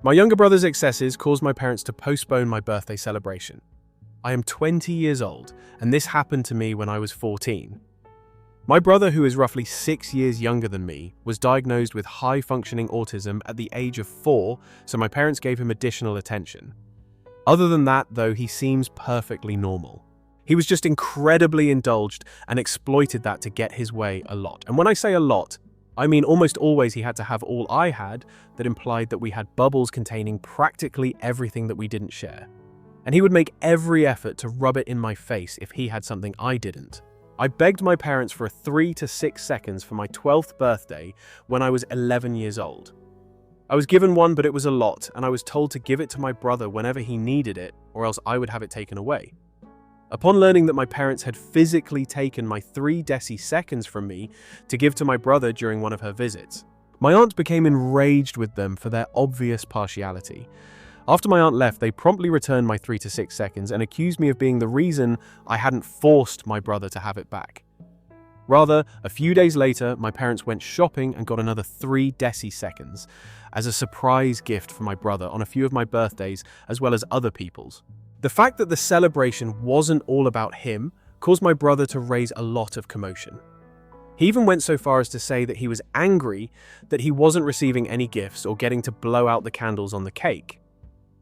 My younger brother's excesses caused my parents to postpone my birthday celebration. I am 20 years old, and this happened to me when I was 14. My brother, who is roughly 6 years younger than me, was diagnosed with high-functioning autism at the age of 4, so my parents gave him additional attention. Other than that, though, he seems perfectly normal. He was just incredibly indulged and exploited that to get his way a lot. And when I say a lot, I mean almost always he had to have all I had. That implied that we had bubbles containing practically everything that we didn't share. And he would make every effort to rub it in my face if he had something I didn't. I begged my parents for 3 to 6 seconds for my 12th birthday when I was 11 years old. I was given one, but it was a lot, and I was told to give it to my brother whenever he needed it, or else I would have it taken away. Upon learning that my parents had physically taken my 3 deciseconds from me to give to my brother during one of her visits, my aunt became enraged with them for their obvious partiality. After my aunt left, they promptly returned my 3 to 6 seconds and accused me of being the reason I hadn't forced my brother to have it back. Rather, a few days later, my parents went shopping and got another 3 deciseconds as a surprise gift for my brother on a few of my birthdays as well as other people's. The fact that the celebration wasn't all about him caused my brother to raise a lot of commotion. He even went so far as to say that he was angry that he wasn't receiving any gifts or getting to blow out the candles on the cake.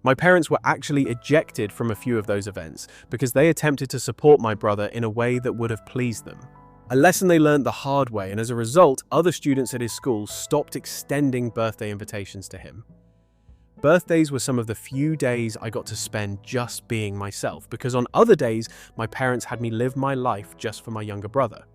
My parents were actually ejected from a few of those events because they attempted to support my brother in a way that would have pleased them. A lesson they learned the hard way, and as a result, other students at his school stopped extending birthday invitations to him. Birthdays were some of the few days I got to spend just being myself, because on other days, my parents had me live my life just for my younger brother.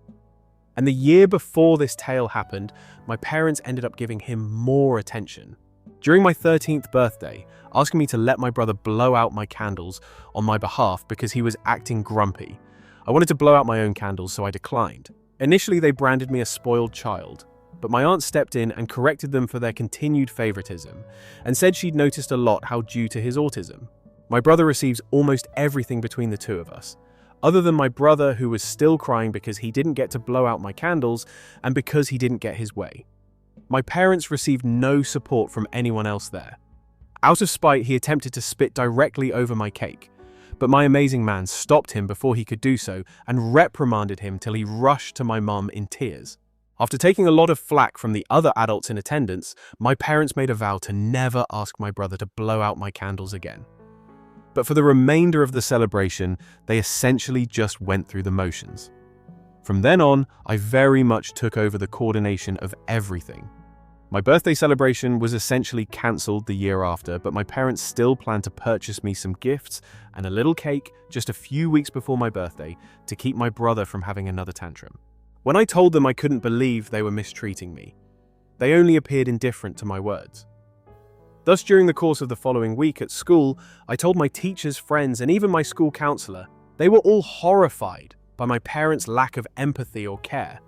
And the year before this tale happened, my parents ended up giving him more attention. During my 13th birthday, asking me to let my brother blow out my candles on my behalf because he was acting grumpy. I wanted to blow out my own candles, so I declined. Initially, they branded me a spoiled child, but my aunt stepped in and corrected them for their continued favoritism and said she'd noticed a lot how due to his autism. My brother receives almost everything between the two of us, other than my brother, who was still crying because he didn't get to blow out my candles and because he didn't get his way. My parents received no support from anyone else there. Out of spite, he attempted to spit directly over my cake, but my amazing man stopped him before he could do so and reprimanded him till he rushed to my mum in tears. After taking a lot of flack from the other adults in attendance, my parents made a vow to never ask my brother to blow out my candles again. But for the remainder of the celebration, they essentially just went through the motions. From then on, I very much took over the coordination of everything. My birthday celebration was essentially cancelled the year after, but my parents still planned to purchase me some gifts and a little cake just a few weeks before my birthday to keep my brother from having another tantrum. When I told them I couldn't believe they were mistreating me, they only appeared indifferent to my words. Thus, during the course of the following week at school, I told my teachers, friends, and even my school counselor. They were all horrified by my parents' lack of empathy or care.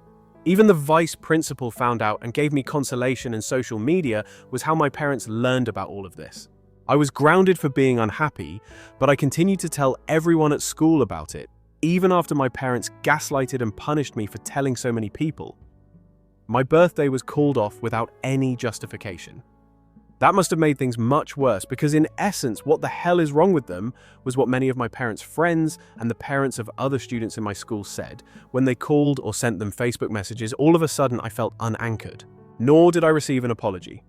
Even the vice principal found out and gave me consolation, and social media was how my parents learned about all of this. I was grounded for being unhappy, but I continued to tell everyone at school about it, even after my parents gaslighted and punished me for telling so many people. My birthday was called off without any justification. That must have made things much worse, because in essence, what the hell is wrong with them was what many of my parents' friends and the parents of other students in my school said. When they called or sent them Facebook messages, all of a sudden I felt unanchored. Nor did I receive an apology.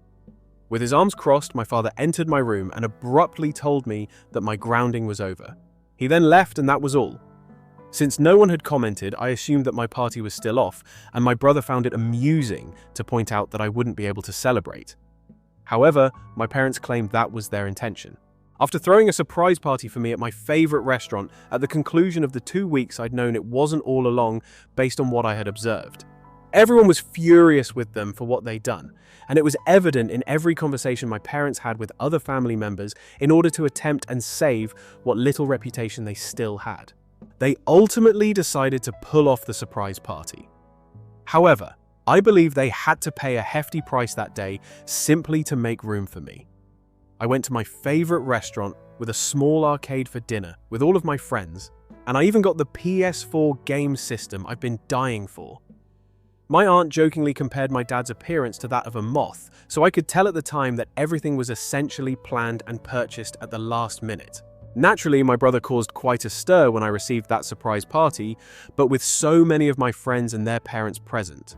With his arms crossed, my father entered my room and abruptly told me that my grounding was over. He then left, and that was all. Since no one had commented, I assumed that my party was still off, and my brother found it amusing to point out that I wouldn't be able to celebrate. However, my parents claimed that was their intention. After throwing a surprise party for me at my favorite restaurant, at the conclusion of the 2 weeks, I'd known it wasn't all along based on what I had observed. Everyone was furious with them for what they'd done, and it was evident in every conversation my parents had with other family members in order to attempt and save what little reputation they still had. They ultimately decided to pull off the surprise party. However, I believe they had to pay a hefty price that day simply to make room for me. I went to my favorite restaurant with a small arcade for dinner with all of my friends, and I even got the PS4 game system I've been dying for. My aunt jokingly compared my dad's appearance to that of a moth, so I could tell at the time that everything was essentially planned and purchased at the last minute. Naturally, my brother caused quite a stir when I received that surprise party, but with so many of my friends and their parents present.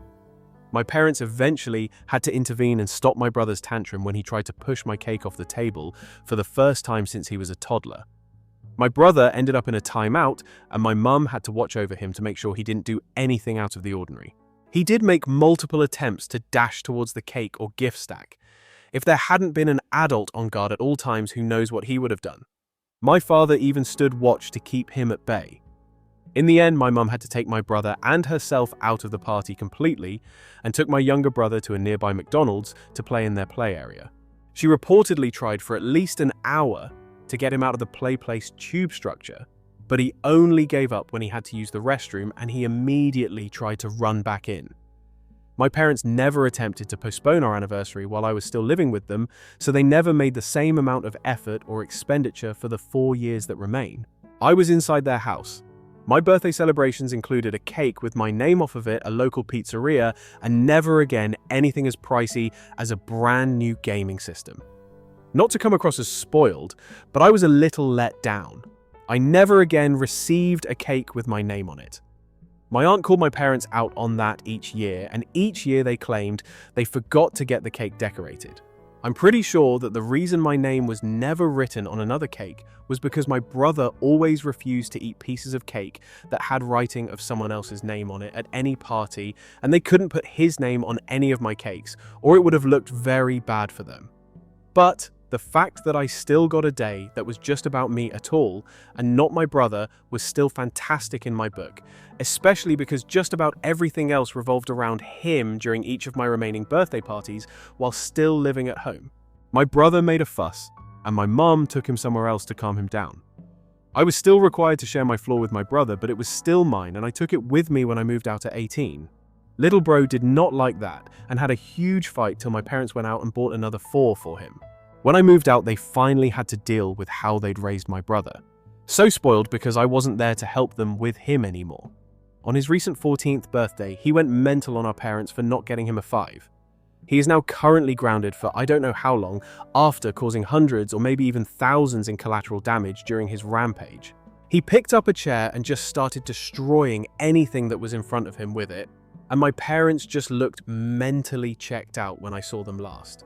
My parents eventually had to intervene and stop my brother's tantrum when he tried to push my cake off the table for the first time since he was a toddler. My brother ended up in a timeout, and my mum had to watch over him to make sure he didn't do anything out of the ordinary. He did make multiple attempts to dash towards the cake or gift stack. If there hadn't been an adult on guard at all times, who knows what he would have done. My father even stood watch to keep him at bay. In the end, my mum had to take my brother and herself out of the party completely and took my younger brother to a nearby McDonald's to play in their play area. She reportedly tried for at least an hour to get him out of the play place tube structure, but he only gave up when he had to use the restroom, and he immediately tried to run back in. My parents never attempted to postpone our anniversary while I was still living with them, so they never made the same amount of effort or expenditure for the 4 years that remain. I was inside their house. My birthday celebrations included a cake with my name off of it, a local pizzeria, and never again anything as pricey as a brand new gaming system. Not to come across as spoiled, but I was a little let down. I never again received a cake with my name on it. My aunt called my parents out on that each year, and each year they claimed they forgot to get the cake decorated. I'm pretty sure that the reason my name was never written on another cake was because my brother always refused to eat pieces of cake that had writing of someone else's name on it at any party, and they couldn't put his name on any of my cakes, or it would have looked very bad for them. But the fact that I still got a day that was just about me at all, and not my brother, was still fantastic in my book, especially because just about everything else revolved around him during each of my remaining birthday parties while still living at home. My brother made a fuss, and my mum took him somewhere else to calm him down. I was still required to share my floor with my brother, but it was still mine, and I took it with me when I moved out at 18. Little bro did not like that, and had a huge fight till my parents went out and bought another 4 for him. When I moved out, they finally had to deal with how they'd raised my brother. So spoiled because I wasn't there to help them with him anymore. On his recent 14th birthday, he went mental on our parents for not getting him a 5. He is now currently grounded for I don't know how long, after causing hundreds or maybe even thousands in collateral damage during his rampage. He picked up a chair and just started destroying anything that was in front of him with it, and my parents just looked mentally checked out when I saw them last.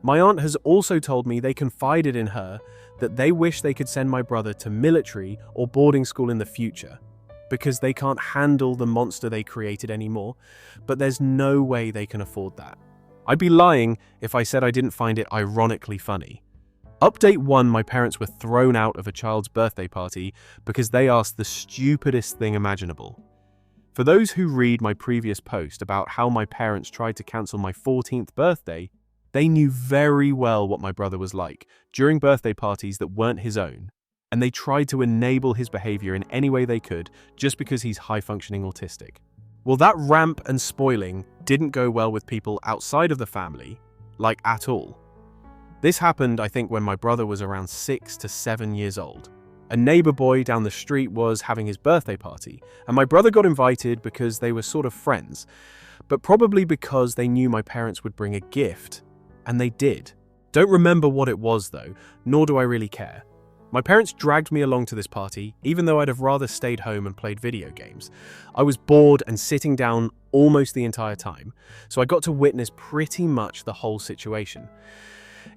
My aunt has also told me they confided in her that they wish they could send my brother to military or boarding school in the future because they can't handle the monster they created anymore, but there's no way they can afford that. I'd be lying if I said I didn't find it ironically funny. Update 1, my parents were thrown out of a child's birthday party because they asked the stupidest thing imaginable. For those who read my previous post about how my parents tried to cancel my 14th birthday, they knew very well what my brother was like during birthday parties that weren't his own, and they tried to enable his behavior in any way they could just because he's high-functioning autistic. Well, that ramp and spoiling didn't go well with people outside of the family, like at all. This happened, I think, when my brother was around 6 to 7 years old. A neighbor boy down the street was having his birthday party, and my brother got invited because they were sort of friends, but probably because they knew my parents would bring a gift. And they did. Don't remember what it was though, nor do I really care. My parents dragged me along to this party, even though I'd have rather stayed home and played video games. I was bored and sitting down almost the entire time, so I got to witness pretty much the whole situation.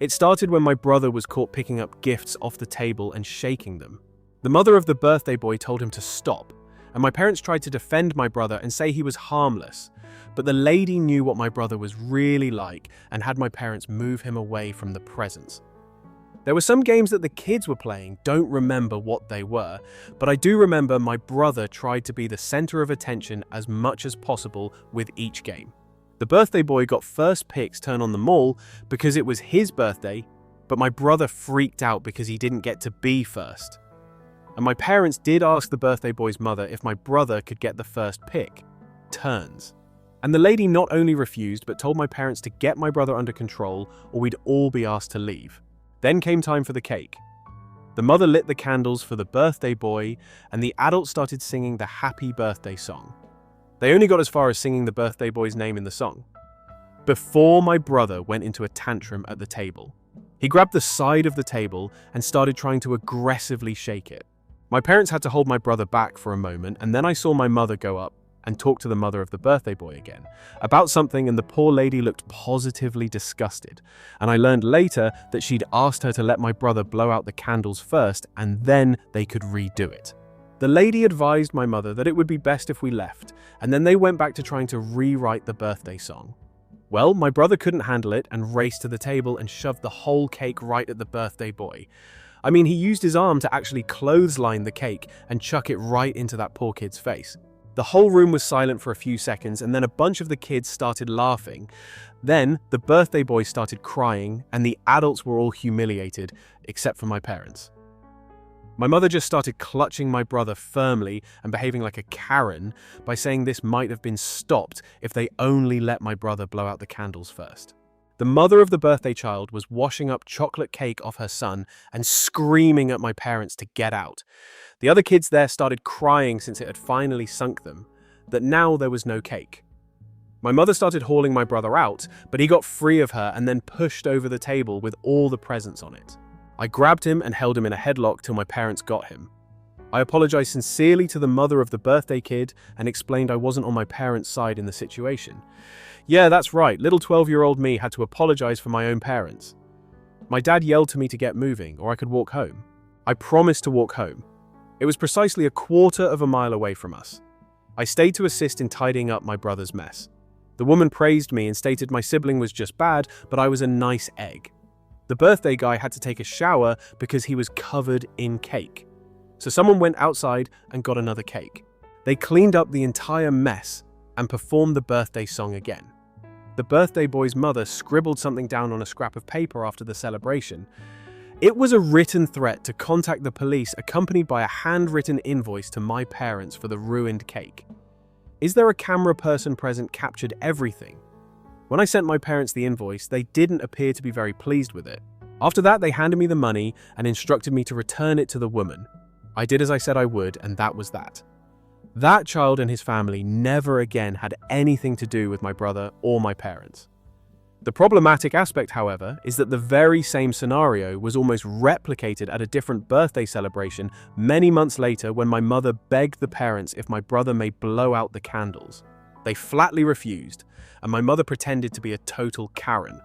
It started when my brother was caught picking up gifts off the table and shaking them. The mother of the birthday boy told him to stop, and my parents tried to defend my brother and say he was harmless. But the lady knew what my brother was really like and had my parents move him away from the presence. There were some games that the kids were playing, don't remember what they were, but I do remember my brother tried to be the center of attention as much as possible with each game. The birthday boy got first picks turn on the mall because it was his birthday, but my brother freaked out because he didn't get to be first. And my parents did ask the birthday boy's mother if my brother could get the first pick, turns. And the lady not only refused, but told my parents to get my brother under control or we'd all be asked to leave. Then came time for the cake. The mother lit the candles for the birthday boy, and the adults started singing the happy birthday song. They only got as far as singing the birthday boy's name in the song. Before my brother went into a tantrum at the table, he grabbed the side of the table and started trying to aggressively shake it. My parents had to hold my brother back for a moment, and then I saw my mother go up and talk to the mother of the birthday boy again about something, and the poor lady looked positively disgusted. And I learned later that she'd asked her to let my brother blow out the candles first and then they could redo it. The lady advised my mother that it would be best if we left, and then they went back to trying to rewrite the birthday song. Well, my brother couldn't handle it and raced to the table and shoved the whole cake right at the birthday boy. I mean, he used his arm to actually clothesline the cake and chuck it right into that poor kid's face. The whole room was silent for a few seconds, and then a bunch of the kids started laughing. Then the birthday boy started crying, and the adults were all humiliated, except for my parents. My mother just started clutching my brother firmly and behaving like a Karen by saying this might have been stopped if they only let my brother blow out the candles first. The mother of the birthday child was washing up chocolate cake off her son and screaming at my parents to get out. The other kids there started crying since it had finally sunk them that now there was no cake. My mother started hauling my brother out, but he got free of her and then pushed over the table with all the presents on it. I grabbed him and held him in a headlock till my parents got him. I apologized sincerely to the mother of the birthday kid and explained I wasn't on my parents' side in the situation. Yeah, that's right, little 12-year-old me had to apologize for my own parents. My dad yelled to me to get moving or I could walk home. I promised to walk home. It was precisely a quarter of a mile away from us. I stayed to assist in tidying up my brother's mess. The woman praised me and stated my sibling was just bad, but I was a nice egg. The birthday guy had to take a shower because he was covered in cake. So someone went outside and got another cake. They cleaned up the entire mess and performed the birthday song again. The birthday boy's mother scribbled something down on a scrap of paper after the celebration. It was a written threat to contact the police accompanied by a handwritten invoice to my parents for the ruined cake. Is there a camera person present captured everything? When I sent my parents the invoice, they didn't appear to be very pleased with it. After that, they handed me the money and instructed me to return it to the woman. I did as I said I would, and that was that. That child and his family never again had anything to do with my brother or my parents. The problematic aspect, however, is that the very same scenario was almost replicated at a different birthday celebration many months later when my mother begged the parents if my brother may blow out the candles. They flatly refused, and my mother pretended to be a total Karen.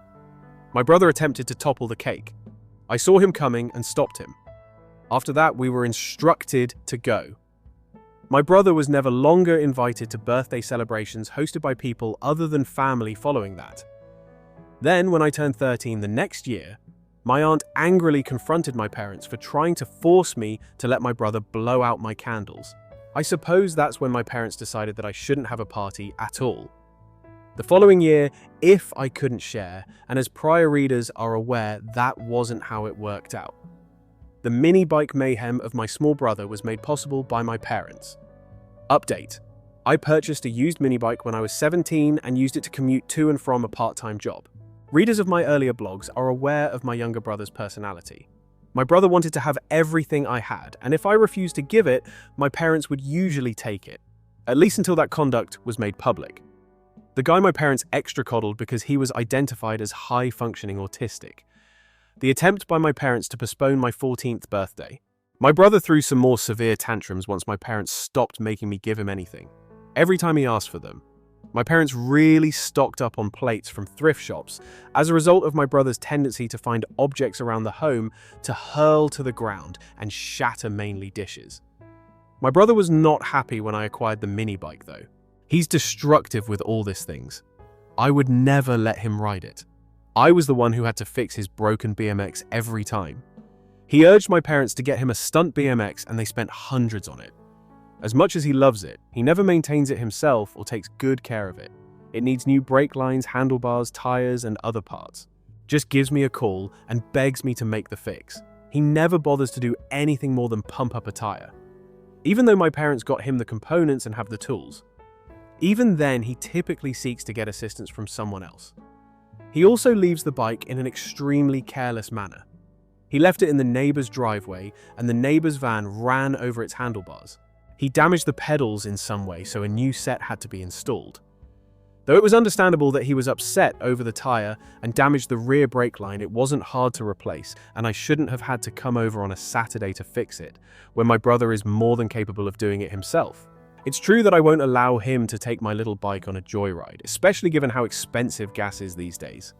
My brother attempted to topple the cake. I saw him coming and stopped him. After that, we were instructed to go. My brother was never longer invited to birthday celebrations hosted by people other than family following that. Then, when I turned 13 the next year, my aunt angrily confronted my parents for trying to force me to let my brother blow out my candles. I suppose that's when my parents decided that I shouldn't have a party at all. The following year, if I couldn't share, and as prior readers are aware, that wasn't how it worked out. The mini-bike mayhem of my small brother was made possible by my parents. Update. I purchased a used mini-bike when I was 17 and used it to commute to and from a part-time job. Readers of my earlier blogs are aware of my younger brother's personality. My brother wanted to have everything I had, and if I refused to give it, my parents would usually take it, at least until that conduct was made public. The guy my parents extra coddled because he was identified as high-functioning autistic. The attempt by my parents to postpone my 14th birthday. My brother threw some more severe tantrums once my parents stopped making me give him anything. Every time he asked for them. My parents really stocked up on plates from thrift shops as a result of my brother's tendency to find objects around the home to hurl to the ground and shatter mainly dishes. My brother was not happy when I acquired the mini bike though. He's destructive with all these things. I would never let him ride it. I was the one who had to fix his broken BMX every time. He urged my parents to get him a stunt BMX and they spent hundreds on it. As much as he loves it, he never maintains it himself or takes good care of it. It needs new brake lines, handlebars, tires, and other parts. Just gives me a call and begs me to make the fix. He never bothers to do anything more than pump up a tire. Even though my parents got him the components and have the tools. Even then, he typically seeks to get assistance from someone else. He also leaves the bike in an extremely careless manner. He left it in the neighbor's driveway and the neighbor's van ran over its handlebars. He damaged the pedals in some way, so a new set had to be installed. Though it was understandable that he was upset over the tire and damaged the rear brake line, it wasn't hard to replace, and I shouldn't have had to come over on a Saturday to fix it, when my brother is more than capable of doing it himself. It's true that I won't allow him to take my little bike on a joyride, especially given how expensive gas is these days.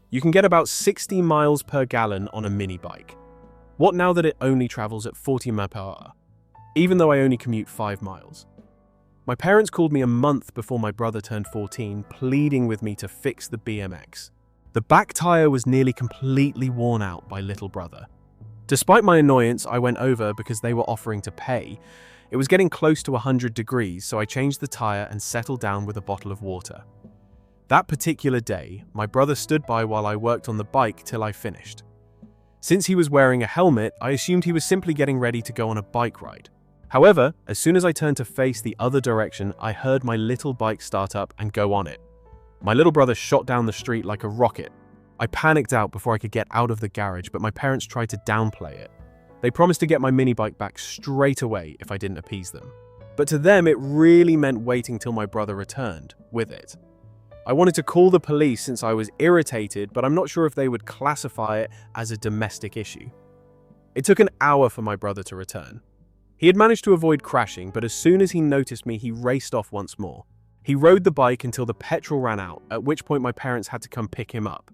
You can get about 60 miles per gallon on a mini bike. What now that it only travels at 40 miles per hour, even though I only commute 5 miles? My parents called me a month before my brother turned 14, pleading with me to fix the BMX. The back tire was nearly completely worn out by little brother. Despite my annoyance, I went over because they were offering to pay. It was getting close to 100 degrees, so I changed the tire and settled down with a bottle of water. That particular day, my brother stood by while I worked on the bike till I finished. Since he was wearing a helmet, I assumed he was simply getting ready to go on a bike ride. However, as soon as I turned to face the other direction, I heard my little bike start up and go on it. My little brother shot down the street like a rocket. I panicked out before I could get out of the garage, but my parents tried to downplay it. They promised to get my mini bike back straight away if I didn't appease them. But to them, it really meant waiting till my brother returned with it. I wanted to call the police since I was irritated, but I'm not sure if they would classify it as a domestic issue. It took an hour for my brother to return. He had managed to avoid crashing, but as soon as he noticed me, he raced off once more. He rode the bike until the petrol ran out, at which point my parents had to come pick him up.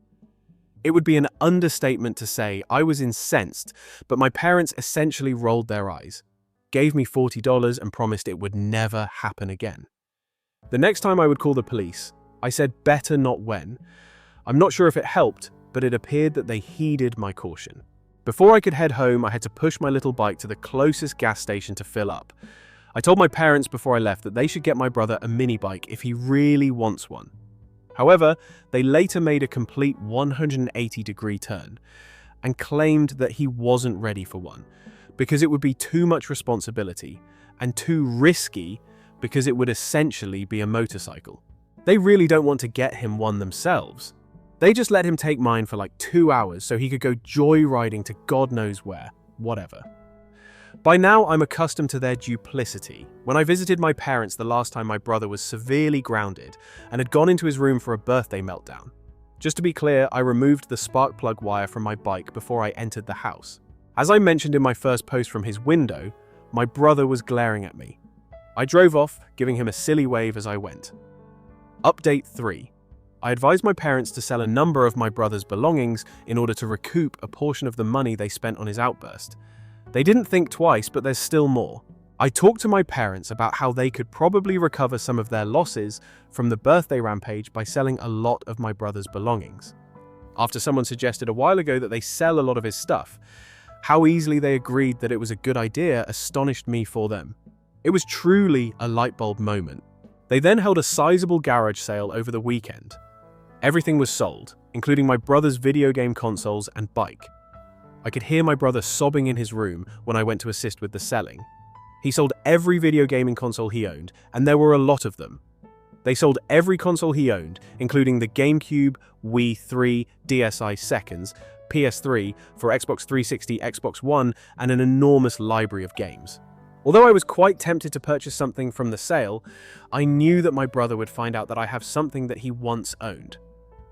It would be an understatement to say I was incensed, but my parents essentially rolled their eyes, gave me $40 and promised it would never happen again. The next time I would call the police, I said better not when. I'm not sure if it helped, but it appeared that they heeded my caution. Before I could head home, I had to push my little bike to the closest gas station to fill up. I told my parents before I left that they should get my brother a mini bike if he really wants one. However, they later made a complete 180-degree turn and claimed that he wasn't ready for one because it would be too much responsibility and too risky because it would essentially be a motorcycle. They really don't want to get him one themselves. They just let him take mine for like 2 hours so he could go joyriding to God knows where, whatever. By now, I'm accustomed to their duplicity. When I visited my parents the last time, my brother was severely grounded and had gone into his room for a birthday meltdown. Just to be clear, I removed the spark plug wire from my bike before I entered the house. As I mentioned in my first post from his window, my brother was glaring at me. I drove off, giving him a silly wave as I went. Update 3. I advised my parents to sell a number of my brother's belongings in order to recoup a portion of the money they spent on his outburst. They didn't think twice, but there's still more. I talked to my parents about how they could probably recover some of their losses from the birthday rampage by selling a lot of my brother's belongings. After someone suggested a while ago that they sell a lot of his stuff, how easily they agreed that it was a good idea astonished me for them. It was truly a light bulb moment. They then held a sizable garage sale over the weekend. Everything was sold, including my brother's video game consoles and bike. I could hear my brother sobbing in his room when I went to assist with the selling. He sold every video gaming console he owned, and there were a lot of them. They sold every console he owned, including the GameCube, Wii 3, DSi seconds, PS3, for Xbox 360, Xbox One, and an enormous library of games. Although I was quite tempted to purchase something from the sale, I knew that my brother would find out that I have something that he once owned.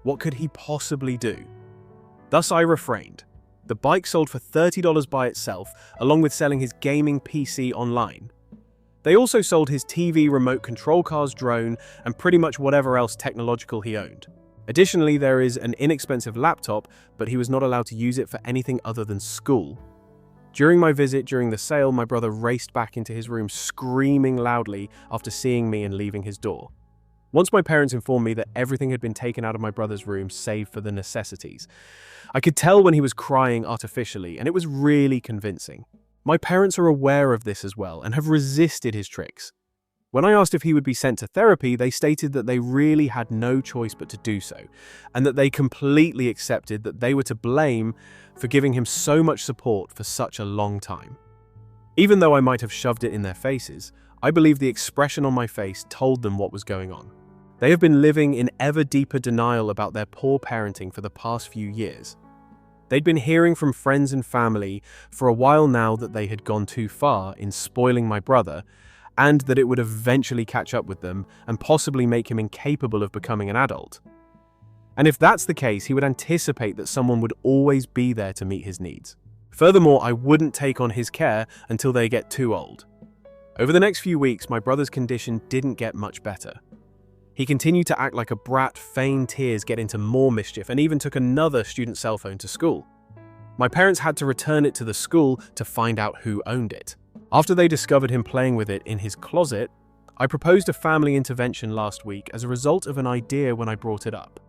What could he possibly do? Thus I refrained. The bike sold for $30 by itself, along with selling his gaming PC online. They also sold his TV, remote control car's drone, and pretty much whatever else technological he owned. Additionally, there is an inexpensive laptop, but he was not allowed to use it for anything other than school. During my visit during the sale, my brother raced back into his room screaming loudly after seeing me and leaving his door. Once my parents informed me that everything had been taken out of my brother's room save for the necessities, I could tell when he was crying artificially, and it was really convincing. My parents are aware of this as well and have resisted his tricks. When I asked if he would be sent to therapy, they stated that they really had no choice but to do so, and that they completely accepted that they were to blame for giving him so much support for such a long time. Even though I might have shoved it in their faces, I believe the expression on my face told them what was going on. They have been living in ever deeper denial about their poor parenting for the past few years. They'd been hearing from friends and family for a while now that they had gone too far in spoiling my brother, and that it would eventually catch up with them and possibly make him incapable of becoming an adult. And if that's the case, he would anticipate that someone would always be there to meet his needs. Furthermore, I wouldn't take on his care until they get too old. Over the next few weeks, my brother's condition didn't get much better. He continued to act like a brat, feign tears, get into more mischief, and even took another student's cell phone to school. My parents had to return it to the school to find out who owned it. After they discovered him playing with it in his closet, I proposed a family intervention last week as a result of an idea when I brought it up.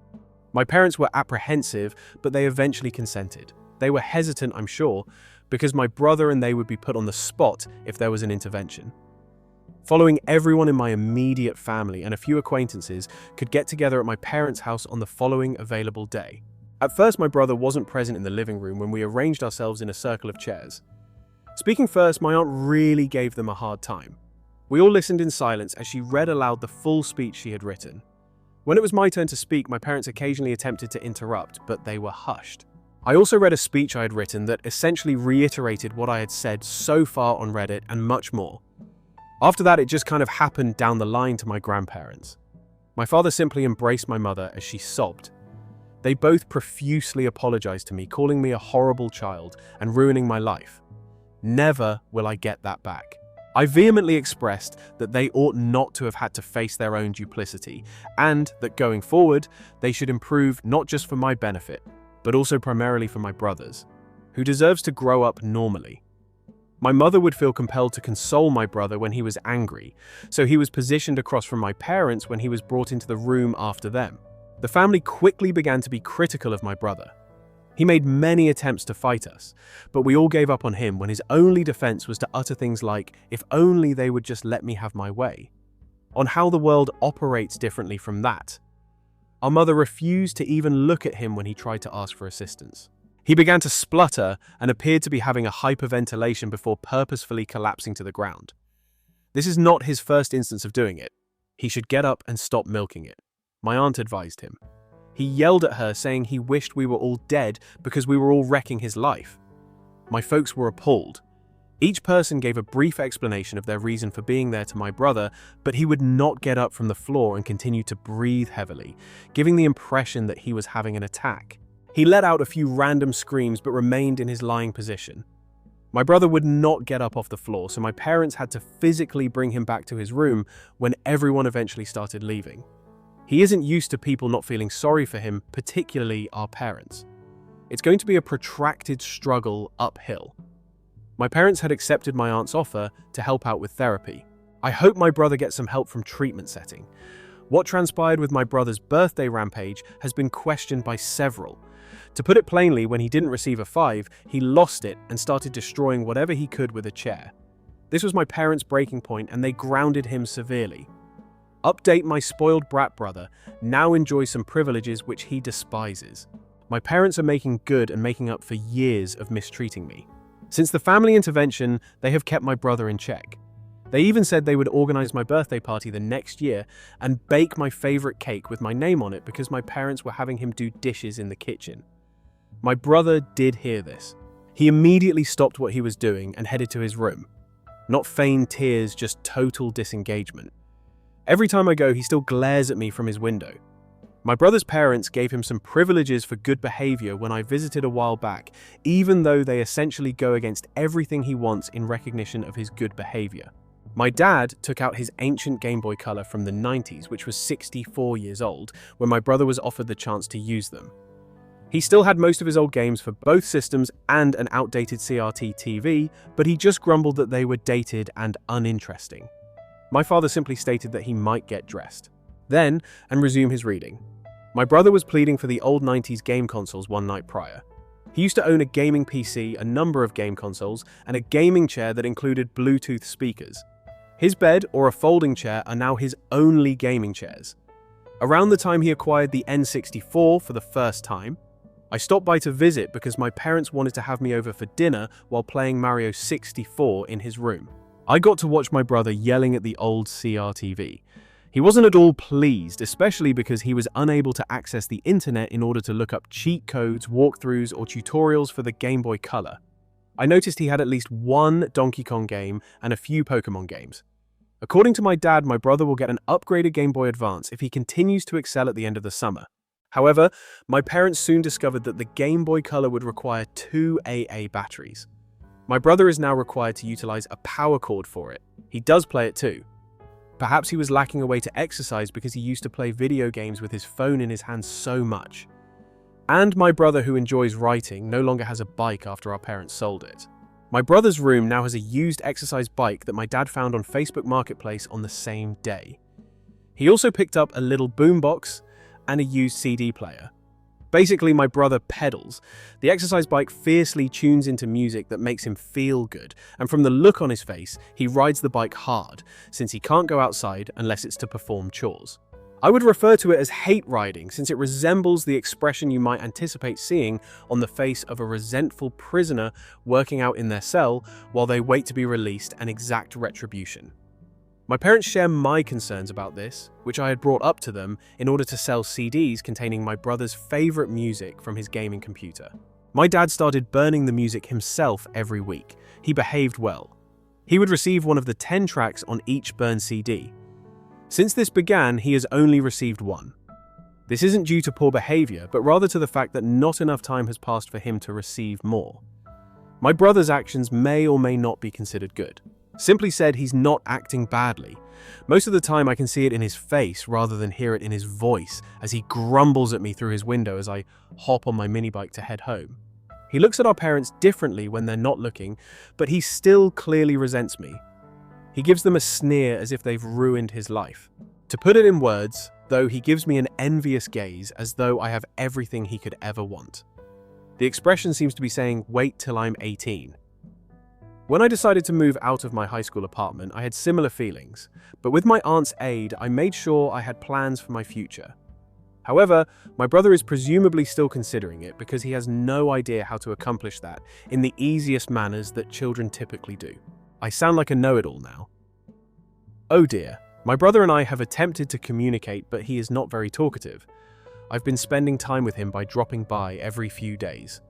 My parents were apprehensive, but they eventually consented. They were hesitant, I'm sure, because my brother and they would be put on the spot if there was an intervention. Following, everyone in my immediate family and a few acquaintances could get together at my parents' house on the following available day. At first, my brother wasn't present in the living room when we arranged ourselves in a circle of chairs. Speaking first, my aunt really gave them a hard time. We all listened in silence as she read aloud the full speech she had written. When it was my turn to speak, my parents occasionally attempted to interrupt, but they were hushed. I also read a speech I had written that essentially reiterated what I had said so far on Reddit and much more. After that, it just kind of happened down the line to my grandparents. My father simply embraced my mother as she sobbed. They both profusely apologized to me, calling me a horrible child and ruining my life. Never will I get that back. I vehemently expressed that they ought not to have had to face their own duplicity, and that going forward, they should improve not just for my benefit, but also primarily for my brother's, who deserves to grow up normally. My mother would feel compelled to console my brother when he was angry, so he was positioned across from my parents when he was brought into the room after them. The family quickly began to be critical of my brother. He made many attempts to fight us, but we all gave up on him when his only defense was to utter things like, "If only they would just let me have my way," on how the world operates differently from that. Our mother refused to even look at him when he tried to ask for assistance. He began to splutter and appeared to be having a hyperventilation before purposefully collapsing to the ground. This is not his first instance of doing it. He should get up and stop milking it, my aunt advised him. He yelled at her, saying he wished we were all dead because we were all wrecking his life. My folks were appalled. Each person gave a brief explanation of their reason for being there to my brother, but he would not get up from the floor and continued to breathe heavily, giving the impression that he was having an attack. He let out a few random screams but remained in his lying position. My brother would not get up off the floor, so my parents had to physically bring him back to his room when everyone eventually started leaving. He isn't used to people not feeling sorry for him, particularly our parents. It's going to be a protracted struggle uphill. My parents had accepted my aunt's offer to help out with therapy. I hope my brother gets some help from treatment setting. What transpired with my brother's birthday rampage has been questioned by several. To put it plainly, when he didn't receive a 5, he lost it and started destroying whatever he could with a chair. This was my parents' breaking point, and they grounded him severely. Update: my spoiled brat brother now enjoys some privileges which he despises. My parents are making good and making up for years of mistreating me. Since the family intervention, they have kept my brother in check. They even said they would organize my birthday party the next year and bake my favorite cake with my name on it because my parents were having him do dishes in the kitchen. My brother did hear this. He immediately stopped what he was doing and headed to his room. Not feigned tears, just total disengagement. Every time I go, he still glares at me from his window. My brother's parents gave him some privileges for good behavior when I visited a while back, even though they essentially go against everything he wants in recognition of his good behavior. My dad took out his ancient Game Boy Color from the 90s, which was 64 years old, when my brother was offered the chance to use them. He still had most of his old games for both systems and an outdated CRT TV, but he just grumbled that they were dated and uninteresting. My father simply stated that he might get dressed, then, and resume his reading. My brother was pleading for the old 90s game consoles one night prior. He used to own a gaming PC, a number of game consoles, and a gaming chair that included Bluetooth speakers. His bed or a folding chair are now his only gaming chairs. Around the time he acquired the N64 for the first time, I stopped by to visit because my parents wanted to have me over for dinner while playing Mario 64 in his room. I got to watch my brother yelling at the old CRTV. He wasn't at all pleased, especially because he was unable to access the internet in order to look up cheat codes, walkthroughs, or tutorials for the Game Boy Color. I noticed he had at least one Donkey Kong game and a few Pokemon games. According to my dad, my brother will get an upgraded Game Boy Advance if he continues to excel at the end of the summer. However, my parents soon discovered that the Game Boy Color would require 2 AA batteries. My brother is now required to utilize a power cord for it. He does play it too. Perhaps he was lacking a way to exercise because he used to play video games with his phone in his hand so much. And my brother, who enjoys writing, no longer has a bike after our parents sold it. My brother's room now has a used exercise bike that my dad found on Facebook Marketplace on the same day. He also picked up a little boombox and a used CD player. Basically, my brother pedals. The exercise bike fiercely tunes into music that makes him feel good, and from the look on his face, he rides the bike hard, since he can't go outside unless it's to perform chores. I would refer to it as hate riding, since it resembles the expression you might anticipate seeing on the face of a resentful prisoner working out in their cell while they wait to be released and exact retribution. My parents share my concerns about this, which I had brought up to them in order to sell CDs containing my brother's favorite music from his gaming computer. My dad started burning the music himself every week. He behaved well. He would receive one of the 10 tracks on each burned CD. Since this began, he has only received one. This isn't due to poor behavior, but rather to the fact that not enough time has passed for him to receive more. My brother's actions may or may not be considered good. Simply said, he's not acting badly. Most of the time I can see it in his face rather than hear it in his voice as he grumbles at me through his window as I hop on my minibike to head home. He looks at our parents differently when they're not looking, but he still clearly resents me. He gives them a sneer as if they've ruined his life. To put it in words, though, he gives me an envious gaze as though I have everything he could ever want. The expression seems to be saying, "Wait till I'm 18. When I decided to move out of my high school apartment, I had similar feelings, but with my aunt's aid, I made sure I had plans for my future. However, my brother is presumably still considering it because he has no idea how to accomplish that in the easiest manners that children typically do. I sound like a know-it-all now. Oh dear, my brother and I have attempted to communicate, but he is not very talkative. I've been spending time with him by dropping by every few days.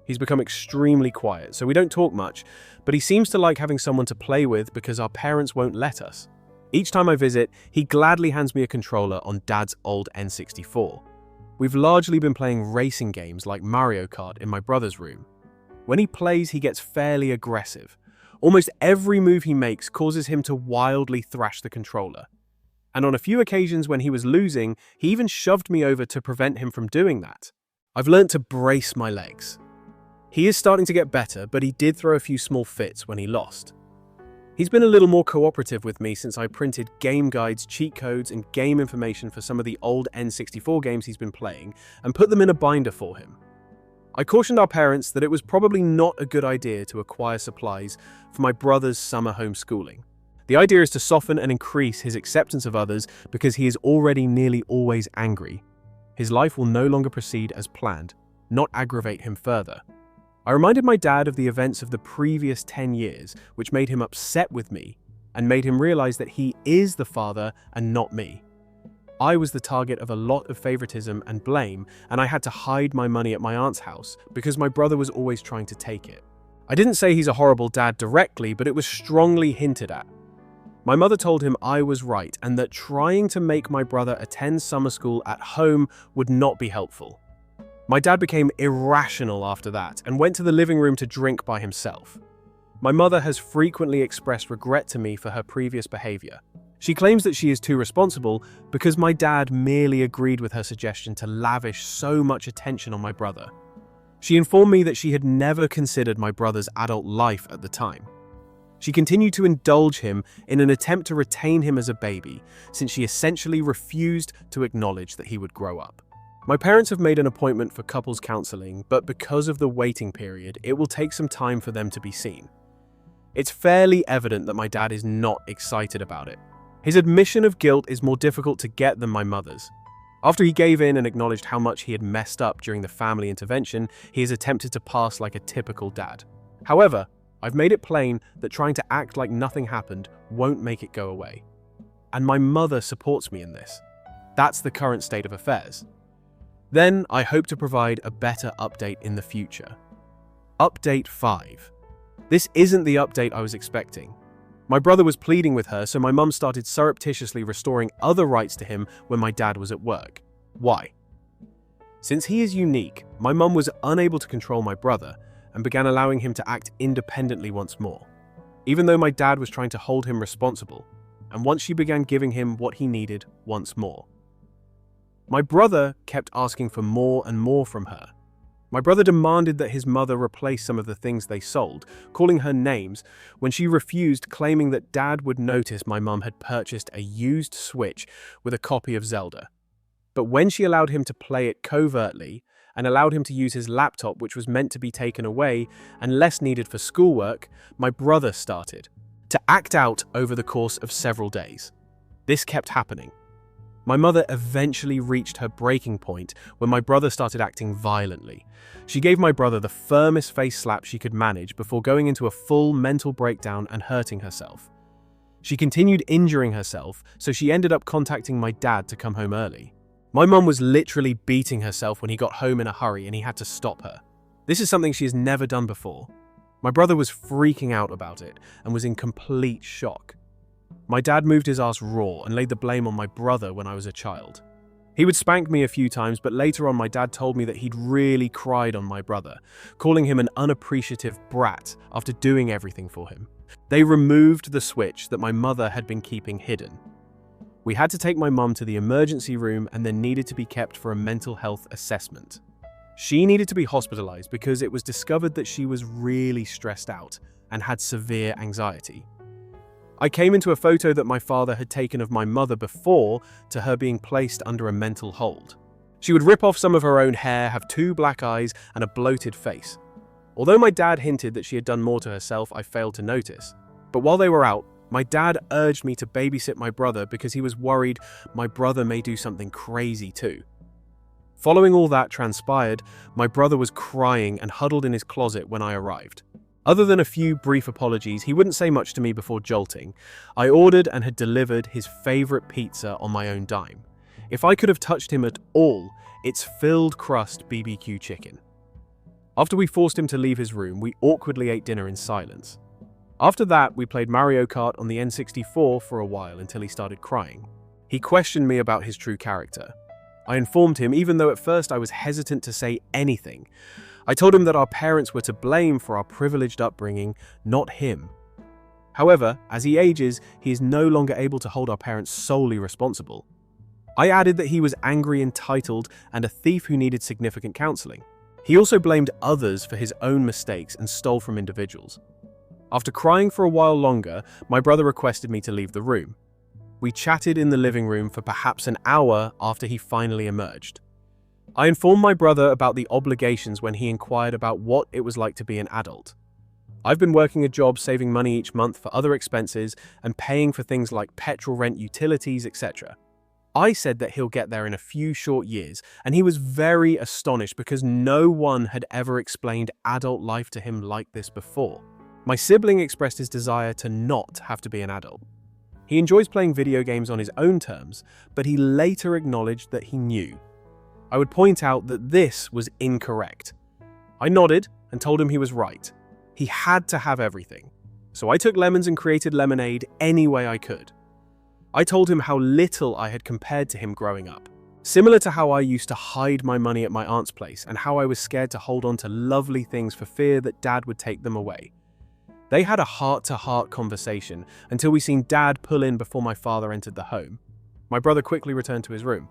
He's become extremely quiet, so we don't talk much, but he seems to like having someone to play with because our parents won't let us. Each time I visit, he gladly hands me a controller on Dad's old N64. We've largely been playing racing games like Mario Kart in my brother's room. When he plays, he gets fairly aggressive. Almost every move he makes causes him to wildly thrash the controller. And on a few occasions when he was losing, he even shoved me over to prevent him from doing that. I've learned to brace my legs. He is starting to get better, but he did throw a few small fits when he lost. He's been a little more cooperative with me since I printed game guides, cheat codes, and game information for some of the old N64 games he's been playing and put them in a binder for him. I cautioned our parents that it was probably not a good idea to acquire supplies for my brother's summer homeschooling. The idea is to soften and increase his acceptance of others because he is already nearly always angry. His life will no longer proceed as planned, not aggravate him further. I reminded my dad of the events of the previous 10 years, which made him upset with me and made him realize that he is the father and not me. I was the target of a lot of favoritism and blame, and I had to hide my money at my aunt's house because my brother was always trying to take it. I didn't say he's a horrible dad directly, but it was strongly hinted at. My mother told him I was right and that trying to make my brother attend summer school at home would not be helpful. My dad became irrational after that and went to the living room to drink by himself. My mother has frequently expressed regret to me for her previous behavior. She claims that she is too responsible because my dad merely agreed with her suggestion to lavish so much attention on my brother. She informed me that she had never considered my brother's adult life at the time. She continued to indulge him in an attempt to retain him as a baby, since she essentially refused to acknowledge that he would grow up. My parents have made an appointment for couples counseling, but because of the waiting period, it will take some time for them to be seen. It's fairly evident that my dad is not excited about it. His admission of guilt is more difficult to get than my mother's. After he gave in and acknowledged how much he had messed up during the family intervention, he has attempted to pass like a typical dad. However, I've made it plain that trying to act like nothing happened won't make it go away. And my mother supports me in this. That's the current state of affairs. Then I hope to provide a better update in the future. Update 5. This isn't the update I was expecting. My brother was pleading with her, so my mum started surreptitiously restoring other rights to him when my dad was at work. Why? Since he is unique, my mum was unable to control my brother and began allowing him to act independently once more, even though my dad was trying to hold him responsible, and once she began giving him what he needed once more. My brother kept asking for more and more from her. My brother demanded that his mother replace some of the things they sold, calling her names, when she refused, claiming that Dad would notice my mum had purchased a used Switch with a copy of Zelda. But when she allowed him to play it covertly and allowed him to use his laptop, which was meant to be taken away and less needed for schoolwork, my brother started to act out over the course of several days. This kept happening. My mother eventually reached her breaking point when my brother started acting violently. She gave my brother the firmest face slap she could manage before going into a full mental breakdown and hurting herself. She continued injuring herself, so she ended up contacting my dad to come home early. My mum was literally beating herself when he got home in a hurry and he had to stop her. This is something she has never done before. My brother was freaking out about it and was in complete shock. My dad moved his ass raw and laid the blame on my brother when I was a child. He would spank me a few times, but later on my dad told me that he'd really cried on my brother, calling him an unappreciative brat after doing everything for him. They removed the Switch that my mother had been keeping hidden. We had to take my mum to the emergency room and then needed to be kept for a mental health assessment. She needed to be hospitalized because it was discovered that she was really stressed out and had severe anxiety. I came into a photo that my father had taken of my mother before to her being placed under a mental hold. She would rip off some of her own hair, have 2 black eyes, and a bloated face. Although my dad hinted that she had done more to herself, I failed to notice. But while they were out, my dad urged me to babysit my brother because he was worried my brother may do something crazy too. Following all that transpired, my brother was crying and huddled in his closet when I arrived. Other than a few brief apologies, he wouldn't say much to me before jolting. I ordered and had delivered his favorite pizza on my own dime. If I could have touched him at all, it's filled crust BBQ chicken. After we forced him to leave his room, we awkwardly ate dinner in silence. After that, we played Mario Kart on the N64 for a while until he started crying. He questioned me about his true character. I informed him, even though at first I was hesitant to say anything. I told him that our parents were to blame for our privileged upbringing, not him. However, as he ages, he is no longer able to hold our parents solely responsible. I added that he was angry, entitled, and a thief who needed significant counseling. He also blamed others for his own mistakes and stole from individuals. After crying for a while longer, my brother requested me to leave the room. We chatted in the living room for perhaps an hour after he finally emerged. I informed my brother about the obligations when he inquired about what it was like to be an adult. I've been working a job saving money each month for other expenses and paying for things like petrol, rent, utilities, etc. I said that he'll get there in a few short years, and he was very astonished because no one had ever explained adult life to him like this before. My sibling expressed his desire to not have to be an adult. He enjoys playing video games on his own terms, but he later acknowledged that he knew. I would point out that this was incorrect. I nodded and told him he was right. He had to have everything. So I took lemons and created lemonade any way I could. I told him how little I had compared to him growing up. Similar to how I used to hide my money at my aunt's place and how I was scared to hold on to lovely things for fear that Dad would take them away. They had a heart-to-heart conversation until we seen Dad pull in before my father entered the home. My brother quickly returned to his room.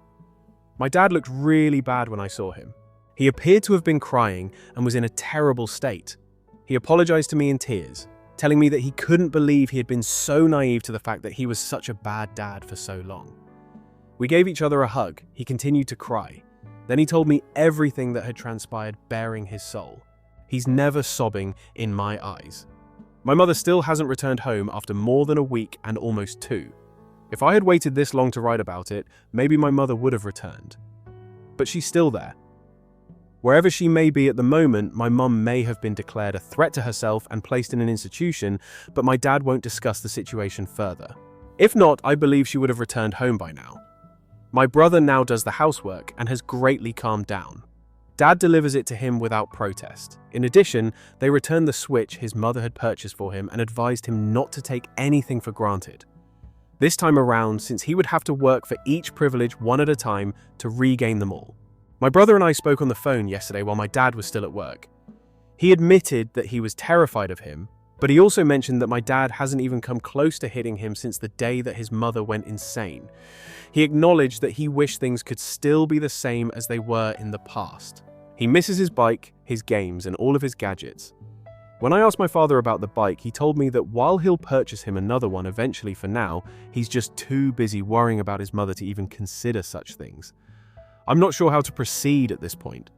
My dad looked really bad when I saw him. He appeared to have been crying and was in a terrible state. He apologized to me in tears, telling me that he couldn't believe he had been so naive to the fact that he was such a bad dad for so long. We gave each other a hug. He continued to cry. Then he told me everything that had transpired, baring his soul. He's never sobbing in my eyes. My mother still hasn't returned home after more than a week and almost 2. If I had waited this long to write about it, maybe my mother would have returned. But she's still there. Wherever she may be at the moment, my mum may have been declared a threat to herself and placed in an institution, but my dad won't discuss the situation further. If not, I believe she would have returned home by now. My brother now does the housework and has greatly calmed down. Dad delivers it to him without protest. In addition, they return the Switch his mother had purchased for him and advised him not to take anything for granted. This time around, since he would have to work for each privilege one at a time to regain them all. My brother and I spoke on the phone yesterday while my dad was still at work. He admitted that he was terrified of him, but he also mentioned that my dad hasn't even come close to hitting him since the day that his mother went insane. He acknowledged that he wished things could still be the same as they were in the past. He misses his bike, his games, and all of his gadgets. When I asked my father about the bike, he told me that while he'll purchase him another one eventually, for now, he's just too busy worrying about his mother to even consider such things. I'm not sure how to proceed at this point.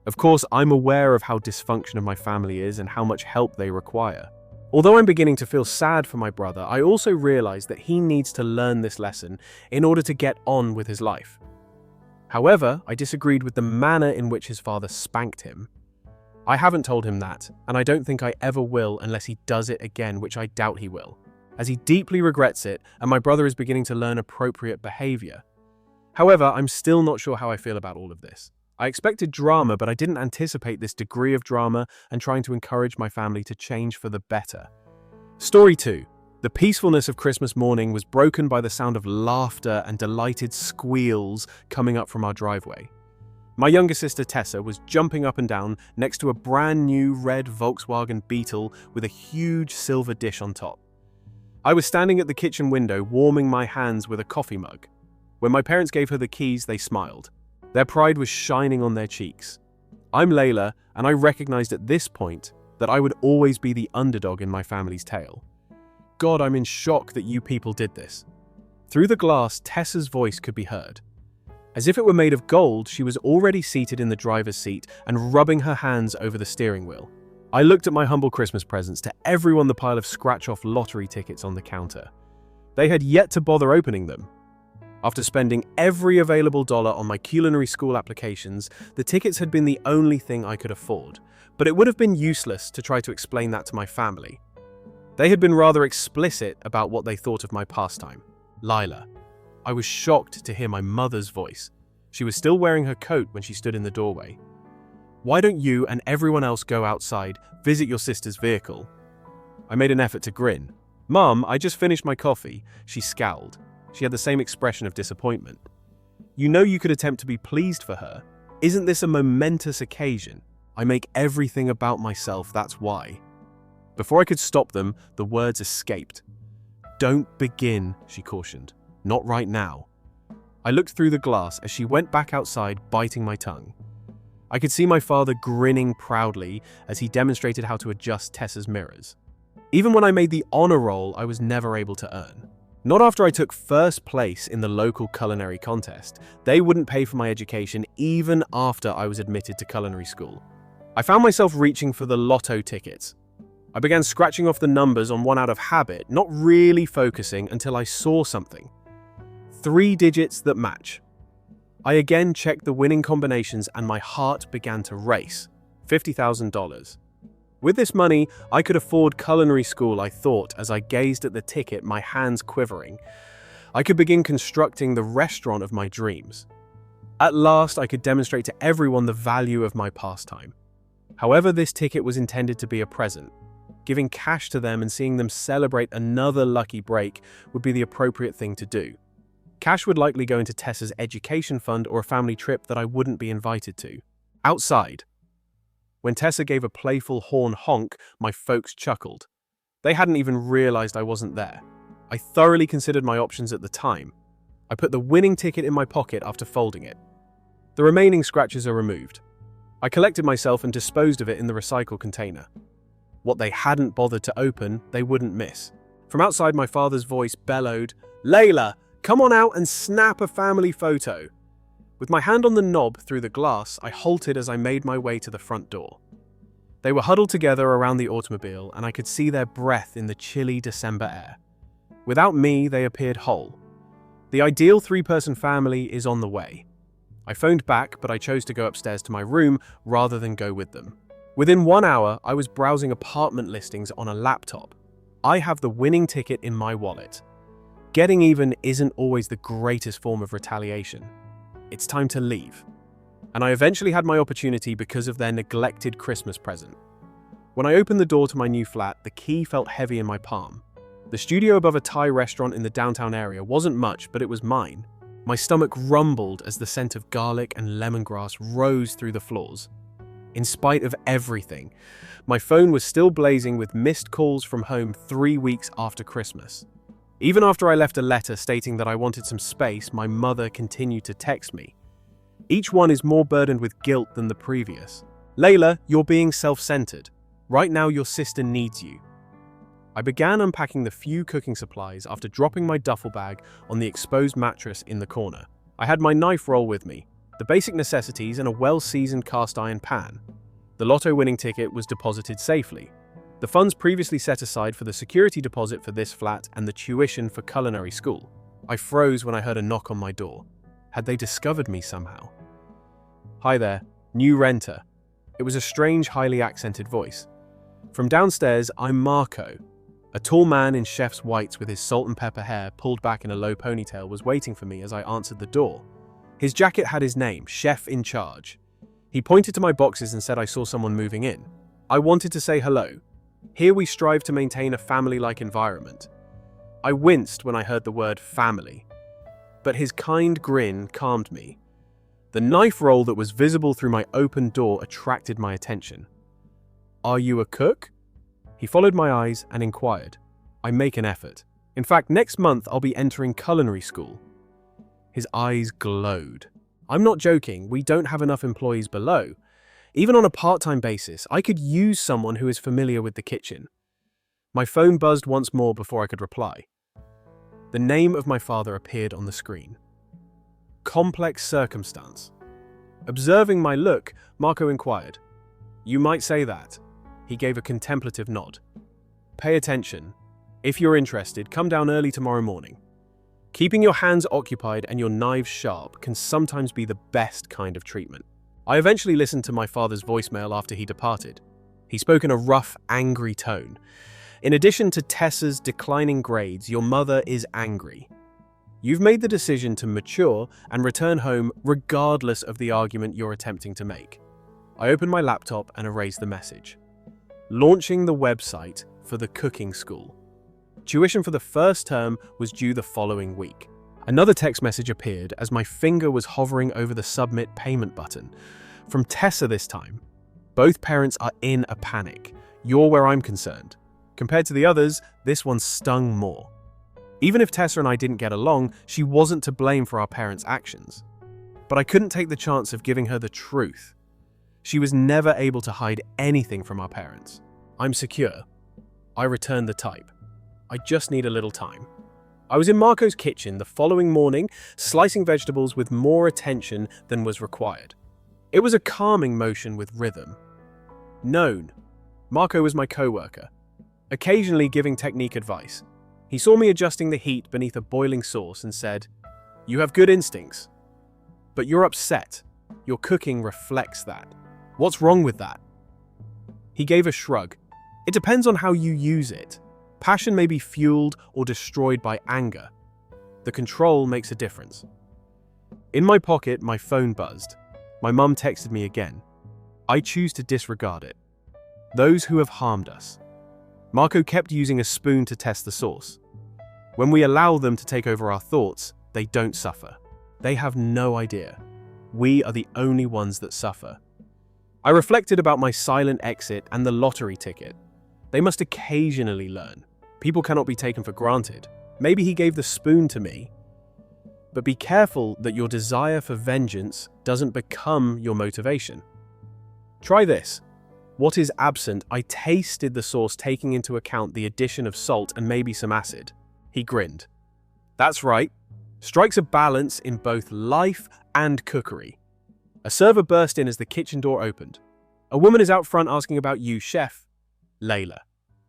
Of course, I'm aware of how dysfunctional my family is and how much help they require. Although I'm beginning to feel sad for my brother, I also realize that he needs to learn this lesson in order to get on with his life. However, I disagreed with the manner in which his father spanked him. I haven't told him that, and I don't think I ever will unless he does it again, which I doubt he will, as he deeply regrets it and my brother is beginning to learn appropriate behavior. However, I'm still not sure how I feel about all of this. I expected drama, but I didn't anticipate this degree of drama and trying to encourage my family to change for the better. Story 2. The peacefulness of Christmas morning was broken by the sound of laughter and delighted squeals coming up from our driveway. My younger sister Tessa was jumping up and down next to a brand new red Volkswagen Beetle with a huge silver dish on top. I was standing at the kitchen window warming my hands with a coffee mug. When my parents gave her the keys, they smiled. Their pride was shining on their cheeks. I'm Lila, and I recognized at this point that I would always be the underdog in my family's tale. God, I'm in shock that you people did this. Through the glass, Tessa's voice could be heard. As if it were made of gold, she was already seated in the driver's seat and rubbing her hands over the steering wheel. I looked at my humble Christmas presents, to everyone the pile of scratch-off lottery tickets on the counter. They had yet to bother opening them. After spending every available dollar on my culinary school applications, the tickets had been the only thing I could afford, but it would have been useless to try to explain that to my family. They had been rather explicit about what they thought of my pastime. Lila. I was shocked to hear my mother's voice. She was still wearing her coat when she stood in the doorway. Why don't you and everyone else go outside, visit your sister's vehicle? I made an effort to grin. Mum, I just finished my coffee. She scowled. She had the same expression of disappointment. You know you could attempt to be pleased for her. Isn't this a momentous occasion? I make everything about myself, that's why. Before I could stop them, the words escaped. Don't begin, she cautioned. Not right now. I looked through the glass as she went back outside, biting my tongue. I could see my father grinning proudly as he demonstrated how to adjust Tessa's mirrors. Even when I made the honor roll, I was never able to earn. Not after I took first place in the local culinary contest. They wouldn't pay for my education even after I was admitted to culinary school. I found myself reaching for the lotto tickets. I began scratching off the numbers on one out of habit, not really focusing until I saw something. 3 digits that match. I again checked the winning combinations and my heart began to race. $50,000. With this money, I could afford culinary school, I thought, as I gazed at the ticket, my hands quivering. I could begin constructing the restaurant of my dreams. At last, I could demonstrate to everyone the value of my pastime. However, this ticket was intended to be a present. Giving cash to them and seeing them celebrate another lucky break would be the appropriate thing to do. Cash would likely go into Tessa's education fund or a family trip that I wouldn't be invited to. Outside. When Tessa gave a playful horn honk, my folks chuckled. They hadn't even realized I wasn't there. I thoroughly considered my options at the time. I put the winning ticket in my pocket after folding it. The remaining scratches are removed. I collected myself and disposed of it in the recycle container. What they hadn't bothered to open, they wouldn't miss. From outside, my father's voice bellowed, "Layla, come on out and snap a family photo." With my hand on the knob through the glass, I halted as I made my way to the front door. They were huddled together around the automobile, and I could see their breath in the chilly December air. Without me, they appeared whole. The ideal 3-person family is on the way. I phoned back, but I chose to go upstairs to my room rather than go with them. Within 1 hour, I was browsing apartment listings on a laptop. I have the winning ticket in my wallet. Getting even isn't always the greatest form of retaliation. It's time to leave. and I eventually had my opportunity because of their neglected Christmas present. When I opened the door to my new flat, the key felt heavy in my palm. The studio above a Thai restaurant in the downtown area wasn't much, but it was mine. My stomach rumbled as the scent of garlic and lemongrass rose through the floors. In spite of everything, my phone was still blazing with missed calls from home 3 weeks after Christmas. Even after I left a letter stating that I wanted some space, my mother continued to text me. Each one is more burdened with guilt than the previous. Lila, you're being self-centered. Right now your sister needs you. I began unpacking the few cooking supplies after dropping my duffel bag on the exposed mattress in the corner. I had my knife roll with me, the basic necessities, and a well-seasoned cast iron pan. The lotto winning ticket was deposited safely. The funds previously set aside for the security deposit for this flat and the tuition for culinary school. I froze when I heard a knock on my door. Had they discovered me somehow? Hi there, new renter. It was a strange, highly accented voice. From downstairs, I'm Marco. A tall man in chef's whites with his salt and pepper hair pulled back in a low ponytail was waiting for me as I answered the door. His jacket had his name, Chef in Charge. He pointed to my boxes and said I saw someone moving in. I wanted to say hello. Here we strive to maintain a family-like environment. I winced when I heard the word family, but his kind grin calmed me. The knife roll that was visible through my open door attracted my attention. Are you a cook? He followed my eyes and inquired. I make an effort. In fact, next month I'll be entering culinary school. His eyes glowed. I'm not joking, we don't have enough employees below. Even on a part-time basis, I could use someone who is familiar with the kitchen. My phone buzzed once more before I could reply. The name of my father appeared on the screen. Complex circumstance. Observing my look, Marco inquired. You might say that. He gave a contemplative nod. Pay attention. If you're interested, come down early tomorrow morning. Keeping your hands occupied and your knives sharp can sometimes be the best kind of treatment. I eventually listened to my father's voicemail after he departed. He spoke in a rough, angry tone. In addition to Tessa's declining grades, your mother is angry. You've made the decision to mature and return home regardless of the argument you're attempting to make. I opened my laptop and erased the message. Launching the website for the cooking school. Tuition for the first term was due the following week. Another text message appeared as my finger was hovering over the submit payment button. From Tessa this time. Both parents are in a panic. You're where I'm concerned. Compared to the others, this one stung more. Even if Tessa and I didn't get along, she wasn't to blame for our parents' actions. But I couldn't take the chance of giving her the truth. She was never able to hide anything from our parents. I'm secure. I returned the type. I just need a little time. I was in Marco's kitchen the following morning, slicing vegetables with more attention than was required. It was a calming motion with rhythm. Known. Marco was my co-worker, occasionally giving technique advice. He saw me adjusting the heat beneath a boiling sauce and said, "You have good instincts, but you're upset. Your cooking reflects that. What's wrong with that?" He gave a shrug. It depends on how you use it. Passion may be fueled or destroyed by anger. The control makes a difference. In my pocket, my phone buzzed. My mum texted me again. I choose to disregard it. Those who have harmed us. Marco kept using a spoon to test the sauce. When we allow them to take over our thoughts, they don't suffer. They have no idea. We are the only ones that suffer. I reflected about my silent exit and the lottery ticket. They must occasionally learn. People cannot be taken for granted. Maybe he gave the spoon to me. But be careful that your desire for vengeance doesn't become your motivation. Try this. What is absent? I tasted the sauce, taking into account the addition of salt and maybe some acid. He grinned. That's right. Strikes a balance in both life and cookery. A server burst in as the kitchen door opened. A woman is out front asking about you, chef. Lila.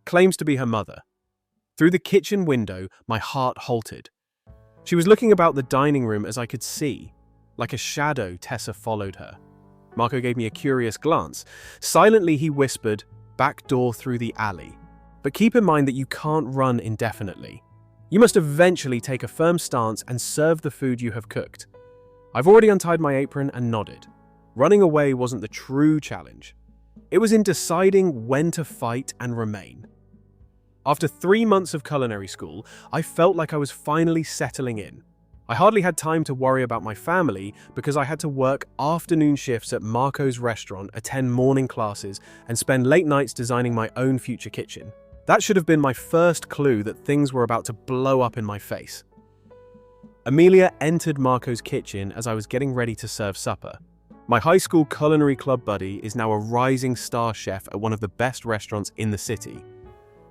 Claims to be her mother. Through the kitchen window, my heart halted. She was looking about the dining room as I could see. Like a shadow, Tessa followed her. Marco gave me a curious glance. Silently, he whispered, "Back door through the alley. But keep in mind that you can't run indefinitely. You must eventually take a firm stance and serve the food you have cooked." I've already untied my apron and nodded. Running away wasn't the true challenge. It was in deciding when to fight and remain. After 3 months of culinary school, I felt like I was finally settling in. I hardly had time to worry about my family because I had to work afternoon shifts at Marco's restaurant, attend morning classes, and spend late nights designing my own future kitchen. That should have been my first clue that things were about to blow up in my face. Amelia entered Marco's kitchen as I was getting ready to serve supper. My high school culinary club buddy is now a rising star chef at one of the best restaurants in the city.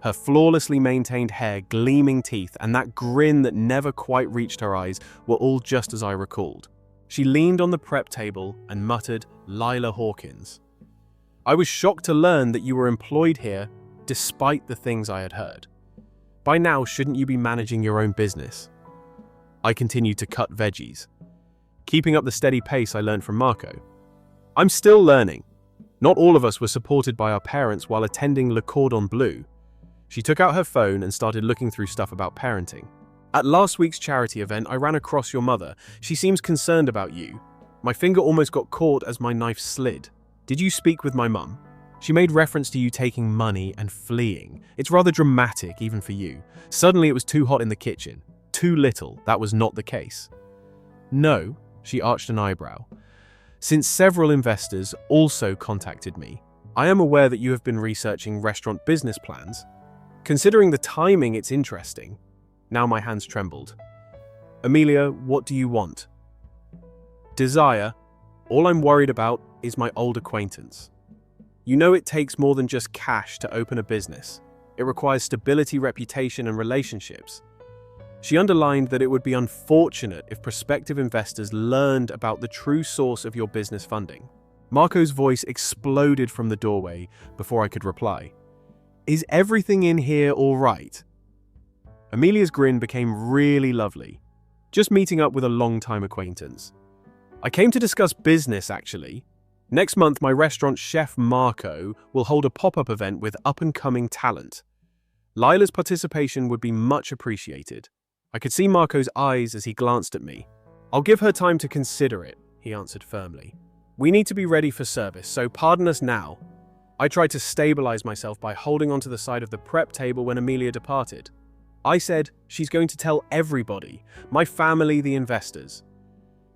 Her flawlessly maintained hair, gleaming teeth, and that grin that never quite reached her eyes were all just as I recalled. She leaned on the prep table and muttered, "Lila Hawkins. I was shocked to learn that you were employed here despite the things I had heard. By now, shouldn't you be managing your own business?" I continued to cut veggies, keeping up the steady pace I learned from Marco. I'm still learning. Not all of us were supported by our parents while attending Le Cordon Bleu. She took out her phone and started looking through stuff about parenting. "At last week's charity event, I ran across your mother. She seems concerned about you. My finger almost got caught as my knife slid. Did you speak with my mum? She made reference to you taking money and fleeing. It's rather dramatic, even for you. Suddenly it was too hot in the kitchen. Too little. That was not the case." "No," she arched an eyebrow. "Since several investors also contacted me, I am aware that you have been researching restaurant business plans. Considering the timing, it's interesting." Now my hands trembled. "Amelia, what do you want?" "Desire. All I'm worried about is my old acquaintance. You know it takes more than just cash to open a business. It requires stability, reputation, and relationships." She underlined that it would be unfortunate if prospective investors learned about the true source of your business funding. Marco's voice exploded from the doorway before I could reply. "Is everything in here all right?" Amelia's grin became really lovely. "Just meeting up with a long-time acquaintance. I came to discuss business, actually. Next month, my restaurant chef Marco will hold a pop-up event with up-and-coming talent. Lila's participation would be much appreciated." I could see Marco's eyes as he glanced at me. "I'll give her time to consider it," he answered firmly. "We need to be ready for service, so pardon us now." I tried to stabilize myself by holding onto the side of the prep table when Amelia departed. I said, "She's going to tell everybody, my family, the investors.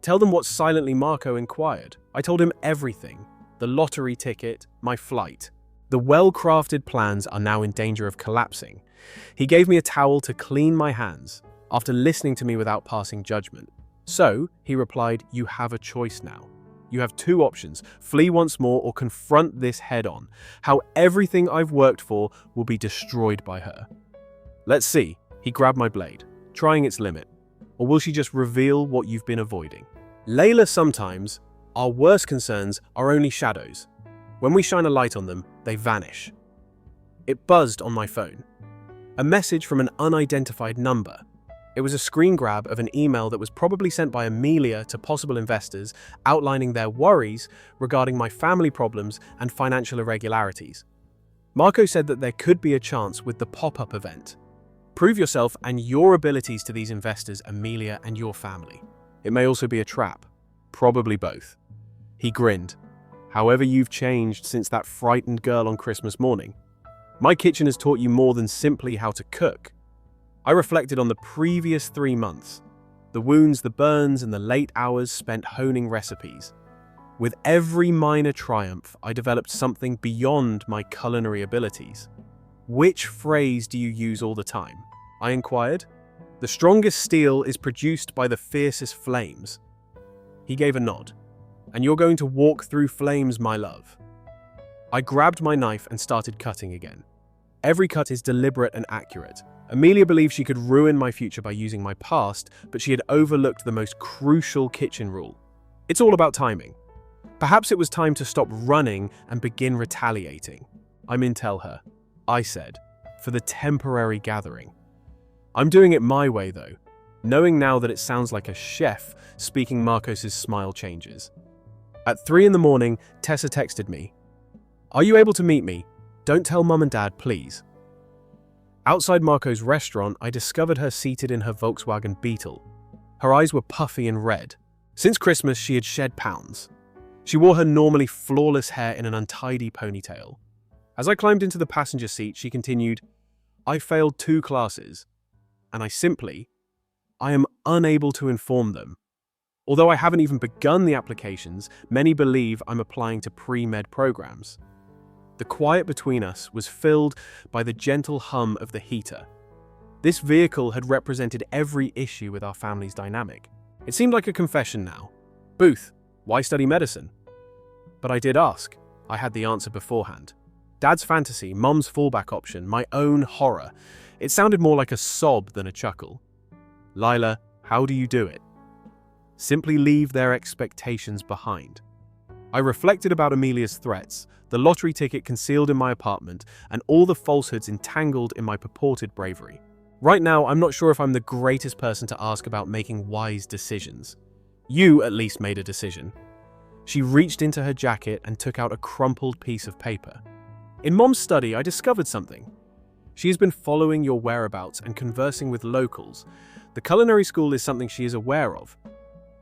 Tell them what silently Marco inquired. I told him everything, the lottery ticket, my flight. The well-crafted plans are now in danger of collapsing." He gave me a towel to clean my hands, after listening to me without passing judgment. "So," he replied, "you have a choice now. You have 2 options, flee once more or confront this head-on. How everything I've worked for will be destroyed by her. Let's see." He grabbed my blade, trying its limit. "Or will she just reveal what you've been avoiding?" Lila, sometimes, our worst concerns are only shadows. When we shine a light on them, they vanish. It buzzed on my phone. A message from an unidentified number. It was a screen grab of an email that was probably sent by Amelia to possible investors outlining their worries regarding my family problems and financial irregularities. Marco said that there could be a chance with the pop-up event. "Prove yourself and your abilities to these investors, Amelia, and your family. It may also be a trap. Probably both." He grinned. "However, you've changed since that frightened girl on Christmas morning. My kitchen has taught you more than simply how to cook." I reflected on the previous 3 months, the wounds, the burns, and the late hours spent honing recipes. With every minor triumph, I developed something beyond my culinary abilities. "Which phrase do you use all the time?" I inquired. "The strongest steel is produced by the fiercest flames." He gave a nod. "And you're going to walk through flames, my love." I grabbed my knife and started cutting again. Every cut is deliberate and accurate. Amelia believed she could ruin my future by using my past, but she had overlooked the most crucial kitchen rule. It's all about timing. Perhaps it was time to stop running and begin retaliating. "I'm in, tell her," I said, "for the temporary gathering. I'm doing it my way, though." Knowing now that it sounds like a chef speaking, Marcos's smile changes. At 3 in the morning, Tessa texted me. "Are you able to meet me? Don't tell Mum and Dad, please." Outside Marco's restaurant, I discovered her seated in her Volkswagen Beetle. Her eyes were puffy and red. Since Christmas, she had shed pounds. She wore her normally flawless hair in an untidy ponytail. As I climbed into the passenger seat, she continued, "I failed 2 classes, and I am unable to inform them. Although I haven't even begun the applications, many believe I'm applying to pre-med programs." The quiet between us was filled by the gentle hum of the heater. This vehicle had represented every issue with our family's dynamic. It seemed like a confession now. "Booth, why study medicine?" But I did ask. I had the answer beforehand. Dad's fantasy, Mum's fallback option, my own horror. It sounded more like a sob than a chuckle. "Lila, how do you do it?" Simply leave their expectations behind. I reflected about Amelia's threats, the lottery ticket concealed in my apartment, and all the falsehoods entangled in my purported bravery. Right now, I'm not sure if I'm the greatest person to ask about making wise decisions. You at least made a decision. She reached into her jacket and took out a crumpled piece of paper. "In Mom's study, I discovered something. She has been following your whereabouts and conversing with locals. The culinary school is something she is aware of."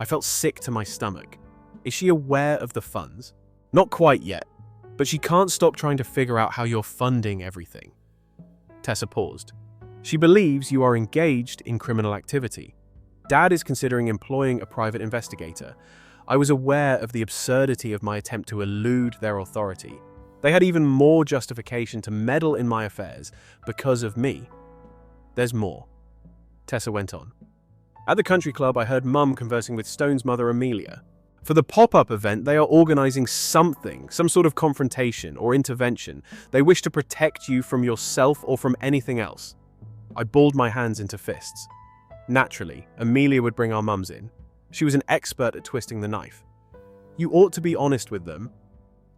I felt sick to my stomach. Is she aware of the funds? Not quite yet, but she can't stop trying to figure out how you're funding everything. Tessa paused. "She believes you are engaged in criminal activity. Dad is considering employing a private investigator. I was aware of the absurdity of my attempt to elude their authority. They had even more justification to meddle in my affairs because of me." "There's more," Tessa went on. "At the country club, I heard Mum conversing with Stone's mother, Amelia. For the pop-up event, they are organizing something, some sort of confrontation or intervention. They wish to protect you from yourself or from anything else." I balled my hands into fists. Naturally, Amelia would bring our mums in. She was an expert at twisting the knife. "You ought to be honest with them."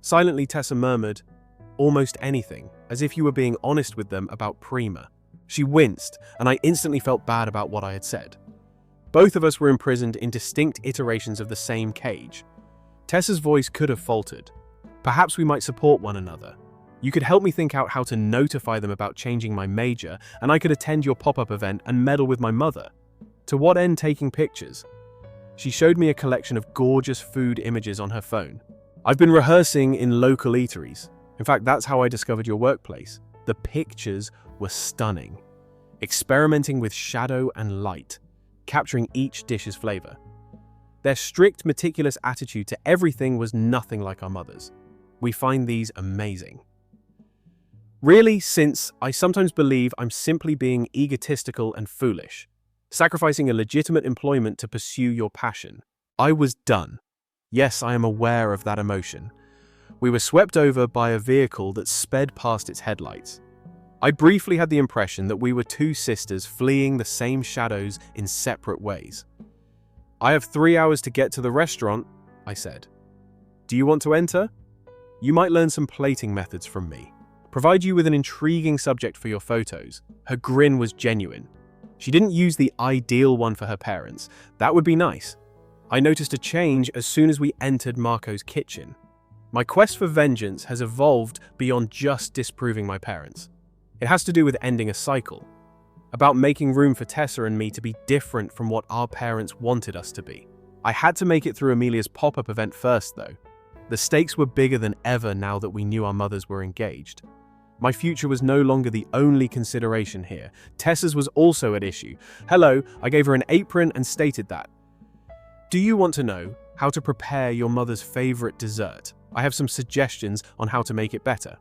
Silently, Tessa murmured, "Almost anything, as if you were being honest with them about Prima." She winced, and I instantly felt bad about what I had said. Both of us were imprisoned in distinct iterations of the same cage. Tessa's voice could have faltered. "Perhaps we might support one another. You could help me think out how to notify them about changing my major, and I could attend your pop-up event and meddle with my mother. To what end taking pictures?" She showed me a collection of gorgeous food images on her phone. "I've been rehearsing in local eateries. In fact, that's how I discovered your workplace." The pictures were stunning. Experimenting with shadow and light, capturing each dish's flavor. Their strict, meticulous attitude to everything was nothing like our mother's. We find these amazing. Really, since I sometimes believe I'm simply being egotistical and foolish, sacrificing a legitimate employment to pursue your passion. I was done. Yes, I am aware of that emotion. We were swept over by a vehicle that sped past its headlights. I briefly had the impression that we were 2 sisters fleeing the same shadows in separate ways. "I have 3 hours to get to the restaurant," I said. "Do you want to enter? You might learn some plating methods from me. Provide you with an intriguing subject for your photos." Her grin was genuine. She didn't use the ideal one for her parents. That would be nice. I noticed a change as soon as we entered Marco's kitchen. My quest for vengeance has evolved beyond just disproving my parents. It has to do with ending a cycle, about making room for Tessa and me to be different from what our parents wanted us to be. I had to make it through Amelia's pop-up event first, though. The stakes were bigger than ever now that we knew our mothers were engaged. My future was no longer the only consideration here. Tessa's was also at issue. "Hello," I gave her an apron and stated that. "Do you want to know how to prepare your mother's favorite dessert? I have some suggestions on how to make it better."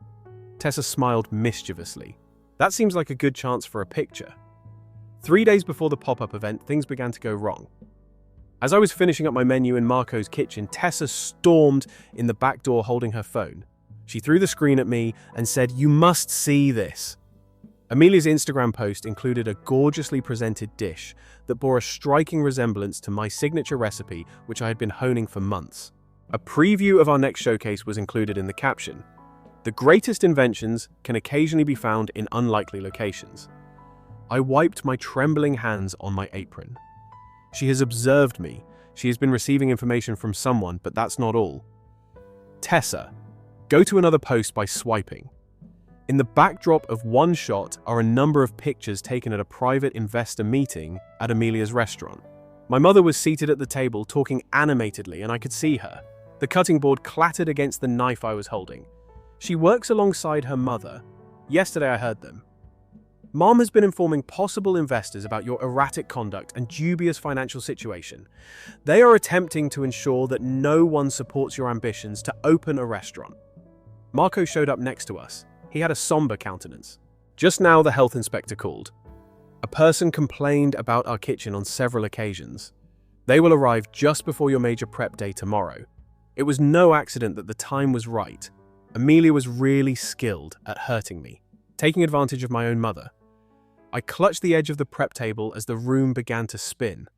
Tessa smiled mischievously. "That seems like a good chance for a picture." 3 days before the pop-up event, things began to go wrong. As I was finishing up my menu in Marco's kitchen, Tessa stormed in the back door holding her phone. She threw the screen at me and said, "You must see this." Amelia's Instagram post included a gorgeously presented dish that bore a striking resemblance to my signature recipe, which I had been honing for months. A preview of our next showcase was included in the caption. "The greatest inventions can occasionally be found in unlikely locations." I wiped my trembling hands on my apron. She has observed me. She has been receiving information from someone, but that's not all. "Tessa, go to another post by swiping." In the backdrop of one shot are a number of pictures taken at a private investor meeting at Amelia's restaurant. My mother was seated at the table talking animatedly, and I could see her. The cutting board clattered against the knife I was holding. She works alongside her mother. Yesterday I heard them. Mom has been informing possible investors about your erratic conduct and dubious financial situation. They are attempting to ensure that no one supports your ambitions to open a restaurant. Marco showed up next to us. He had a somber countenance. Just now the health inspector called. A person complained about our kitchen on several occasions. They will arrive just before your major prep day tomorrow. It was no accident that the time was right. Amelia was really skilled at hurting me, taking advantage of my own mother. I clutched the edge of the prep table as the room began to spin.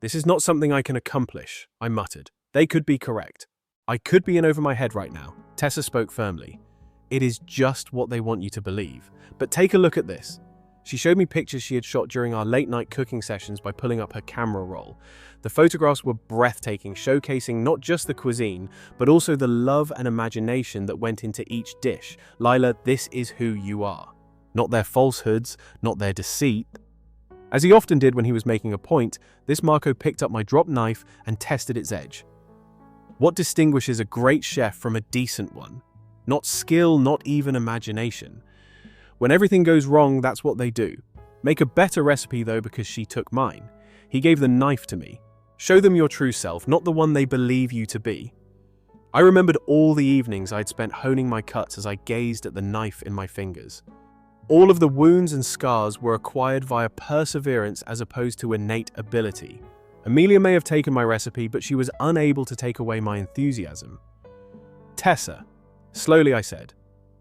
This is not something I can accomplish, I muttered. They could be correct. I could be in over my head right now. Tessa spoke firmly. It is just what they want you to believe. But take a look at this. She showed me pictures she had shot during our late-night cooking sessions by pulling up her camera roll. The photographs were breathtaking, showcasing not just the cuisine, but also the love and imagination that went into each dish. Lila, this is who you are. Not their falsehoods, not their deceit. As he often did when he was making a point, this Marco picked up my dropped knife and tested its edge. What distinguishes a great chef from a decent one? Not skill, not even imagination. When everything goes wrong, that's what they do. Make a better recipe though, because she took mine. He gave the knife to me. Show them your true self, not the one they believe you to be. I remembered all the evenings I'd spent honing my cuts as I gazed at the knife in my fingers. All of the wounds and scars were acquired via perseverance as opposed to innate ability. Amelia may have taken my recipe, but she was unable to take away my enthusiasm. Tessa, slowly I said,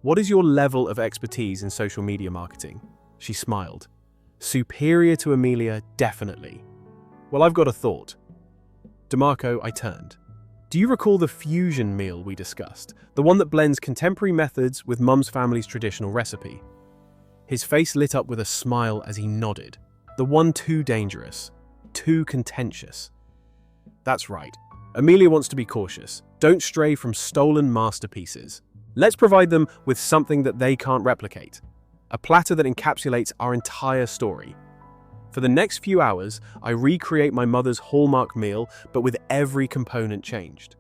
what is your level of expertise in social media marketing? She smiled. Superior to Amelia, definitely. Well, I've got a thought. DeMarco, I turned. Do you recall the fusion meal we discussed? The one that blends contemporary methods with Mum's family's traditional recipe? His face lit up with a smile as he nodded. The one too dangerous, too contentious. That's right. Amelia wants to be cautious. Don't stray from stolen masterpieces. Let's provide them with something that they can't replicate. A platter that encapsulates our entire story. For the next few hours, I recreate my mother's hallmark meal, but with every component changed.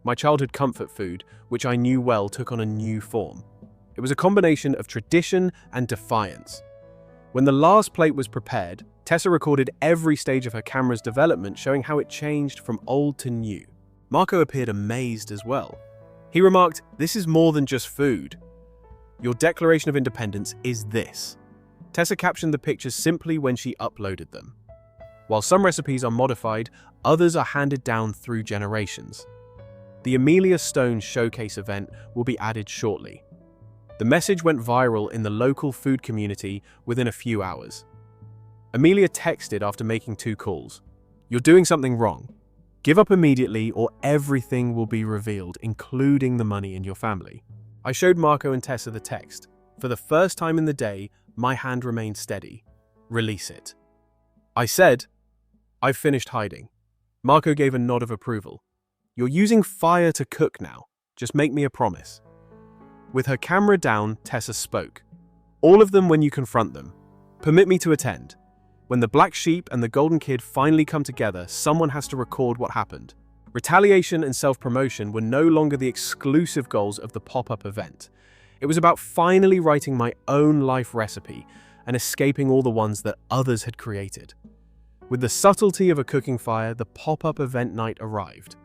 My childhood comfort food, which I knew well, took on a new form. It was a combination of tradition and defiance. When the last plate was prepared, Tessa recorded every stage of her camera's development, showing how it changed from old to new. Marco appeared amazed as well. He remarked, "This is more than just food. Your Declaration of Independence is this." Tessa captioned the pictures simply when she uploaded them. While some recipes are modified, others are handed down through generations. The Amelia Stone Showcase event will be added shortly. The message went viral in the local food community within a few hours. Amelia texted after making 2 calls. "You're doing something wrong. Give up immediately or everything will be revealed, including the money in your family." I showed Marco and Tessa the text. For the first time in the day, my hand remained steady. "Release it." I said, "I've finished hiding." Marco gave a nod of approval. "You're using fire to cook now. Just make me a promise." With her camera down, Tessa spoke. "All of them when you confront them. Permit me to attend. When the black sheep and the golden kid finally come together, someone has to record what happened." Retaliation and self-promotion were no longer the exclusive goals of the pop-up event. It was about finally writing my own life recipe and escaping all the ones that others had created. With the subtlety of a cooking fire, the pop-up event night arrived.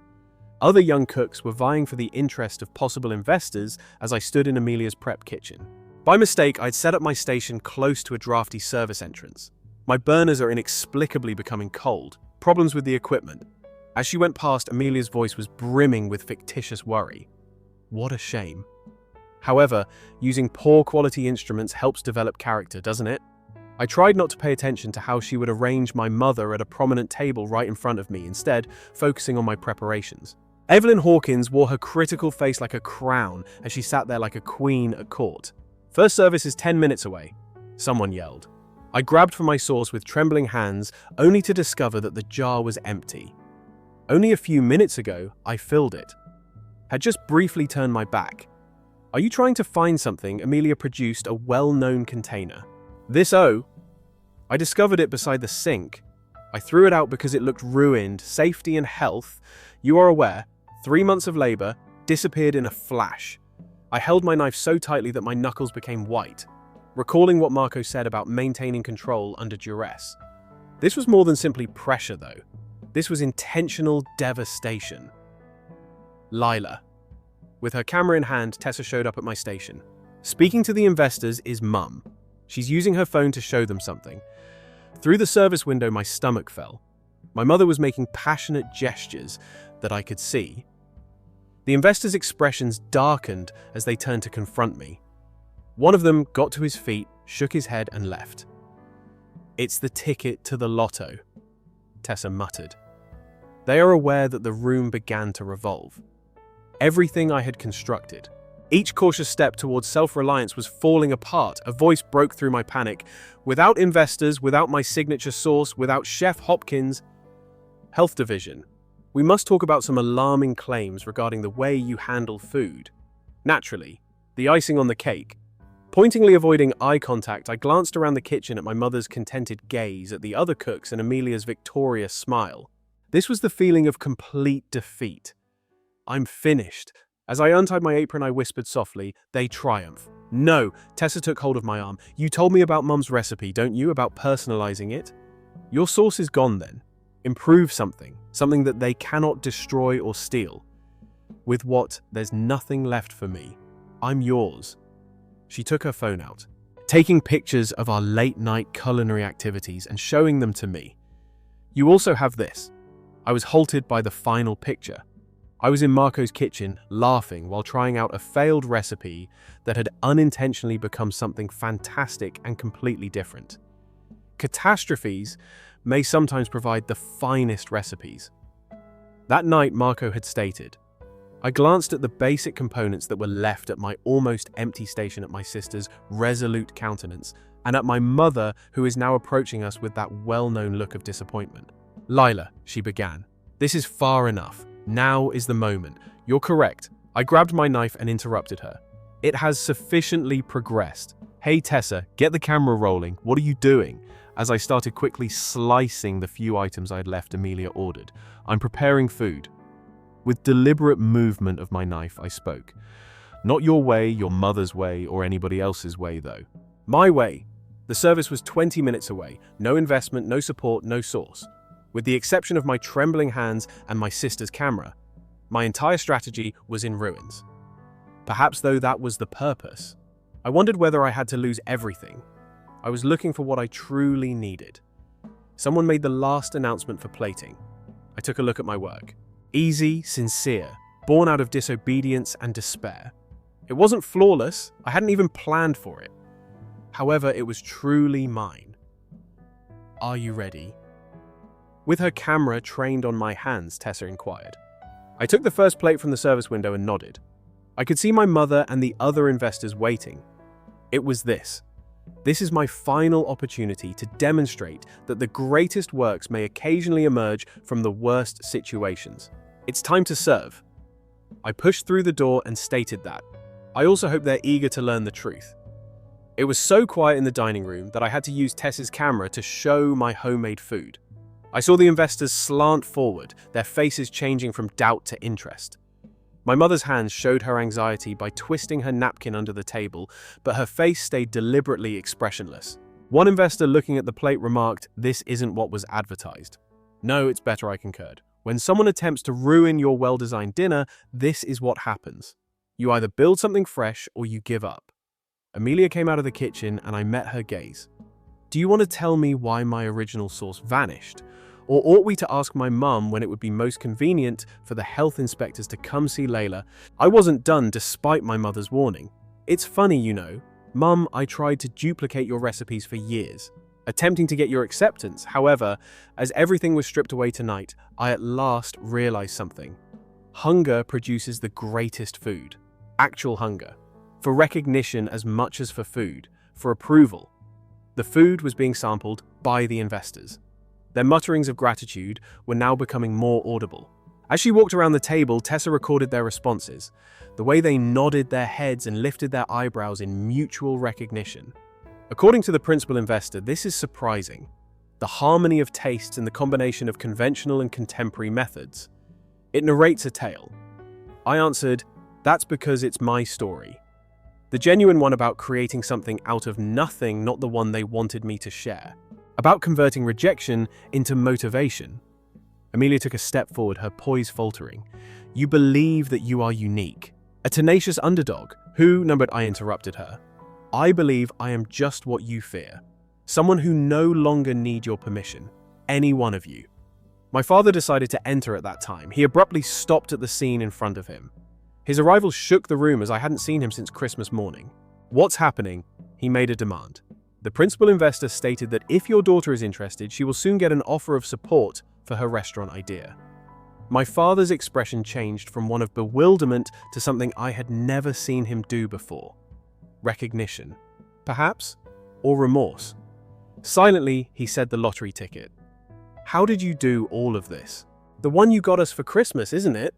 Other young cooks were vying for the interest of possible investors as I stood in Amelia's prep kitchen. By mistake, I'd set up my station close to a drafty service entrance. My burners are inexplicably becoming cold. Problems with the equipment. As she went past, Amelia's voice was brimming with fictitious worry. What a shame. However, using poor quality instruments helps develop character, doesn't it? I tried not to pay attention to how she would arrange my mother at a prominent table right in front of me, instead focusing on my preparations. Evelyn Hawkins wore her critical face like a crown as she sat there like a queen at court. "First service is 10 minutes away," someone yelled. I grabbed for my sauce with trembling hands, only to discover that the jar was empty. Only a few minutes ago, I filled it. Had just briefly turned my back. "Are you trying to find something?" Amelia produced a well-known container. "This I discovered it beside the sink. I threw it out because it looked ruined. Safety and health, you are aware, 3 months of labor disappeared in a flash. I held my knife so tightly that my knuckles became white, recalling what Marco said about maintaining control under duress. This was more than simply pressure, though. This was intentional devastation. Lila. With her camera in hand, Tessa showed up at my station. Speaking to the investors is Mum. She's using her phone to show them something. Through the service window, my stomach fell. My mother was making passionate gestures that I could see. The investors' expressions darkened as they turned to confront me. One of them got to his feet, shook his head, and left. "It's the ticket to the lotto," Tessa muttered. They are aware that the room began to revolve. Everything I had constructed, each cautious step towards self-reliance, was falling apart. A voice broke through my panic. "Without investors, without my signature sauce, without Chef Hopkins' Health Division, we must talk about some alarming claims regarding the way you handle food." Naturally, the icing on the cake. Pointingly avoiding eye contact, I glanced around the kitchen at my mother's contented gaze, at the other cooks, and Amelia's victorious smile. This was the feeling of complete defeat. "I'm finished." As I untied my apron, I whispered softly, "They triumph." "No," Tessa took hold of my arm. "You told me about Mum's recipe, don't you? About personalizing it? Your sauce is gone then. Improve something that they cannot destroy or steal. With what, there's nothing left for me. I'm yours." She took her phone out, taking pictures of our late-night culinary activities and showing them to me. "You also have this." I was halted by the final picture. I was in Marco's kitchen, laughing while trying out a failed recipe that had unintentionally become something fantastic and completely different. Catastrophes may sometimes provide the finest recipes. That night, Marco had stated. I glanced at the basic components that were left at my almost empty station, at my sister's resolute countenance, and at my mother, who is now approaching us with that well-known look of disappointment. "Lila," she began, "this is far enough. Now is the moment. You're correct." I grabbed my knife and interrupted her. "It has sufficiently progressed. Hey Tessa, get the camera rolling. What are you doing?" As I started quickly slicing the few items I had left, Amelia ordered. "I'm preparing food." With deliberate movement of my knife, I spoke. "Not your way, your mother's way, or anybody else's way, though. My way." The service was 20 minutes away. No investment, no support, no source. With the exception of my trembling hands and my sister's camera, my entire strategy was in ruins. Perhaps, though, that was the purpose. I wondered whether I had to lose everything. I was looking for what I truly needed. Someone made the last announcement for plating. I took a look at my work. Easy, sincere, born out of disobedience and despair. It wasn't flawless. I hadn't even planned for it. However, it was truly mine. "Are you ready?" With her camera trained on my hands, Tessa inquired. I took the first plate from the service window and nodded. I could see my mother and the other investors waiting. It was this. This is my final opportunity to demonstrate that the greatest works may occasionally emerge from the worst situations. It's time to serve. I pushed through the door and stated that. I also hope they're eager to learn the truth. It was so quiet in the dining room that I had to use Tessa's camera to show my homemade food. I saw the investors slant forward, their faces changing from doubt to interest. My mother's hands showed her anxiety by twisting her napkin under the table, but her face stayed deliberately expressionless. One investor looking at the plate remarked, "This isn't what was advertised." "No, it's better," I concurred. "When someone attempts to ruin your well-designed dinner, this is what happens. You either build something fresh or you give up." Amelia came out of the kitchen and I met her gaze. "Do you want to tell me why my original sauce vanished? Or ought we to ask my mum when it would be most convenient for the health inspectors to come see Lila?" I wasn't done despite my mother's warning. "It's funny, you know. Mum, I tried to duplicate your recipes for years, attempting to get your acceptance. However, as everything was stripped away tonight, I at last realized something. Hunger produces the greatest food. Actual hunger. For recognition as much as for food. For approval. The food was being sampled by the investors. Their mutterings of gratitude were now becoming more audible. As she walked around the table, Tessa recorded their responses, the way they nodded their heads and lifted their eyebrows in mutual recognition. According to the principal investor, this is surprising. The harmony of tastes and the combination of conventional and contemporary methods. It narrates a tale. I answered, "That's because it's my story. The genuine one about creating something out of nothing, not the one they wanted me to share. About converting rejection into motivation." Amelia took a step forward, her poise faltering. "You believe that you are unique. A tenacious underdog. Who?" No, but I interrupted her. "I believe I am just what you fear. Someone who no longer need your permission. Any one of you." My father decided to enter at that time. He abruptly stopped at the scene in front of him. His arrival shook the room as I hadn't seen him since Christmas morning. "What's happening?" He made a demand. The principal investor stated that if your daughter is interested, she will soon get an offer of support for her restaurant idea. My father's expression changed from one of bewilderment to something I had never seen him do before. Recognition, perhaps, or remorse. Silently, he said the lottery ticket. "How did you do all of this?" "The one you got us for Christmas, isn't it?"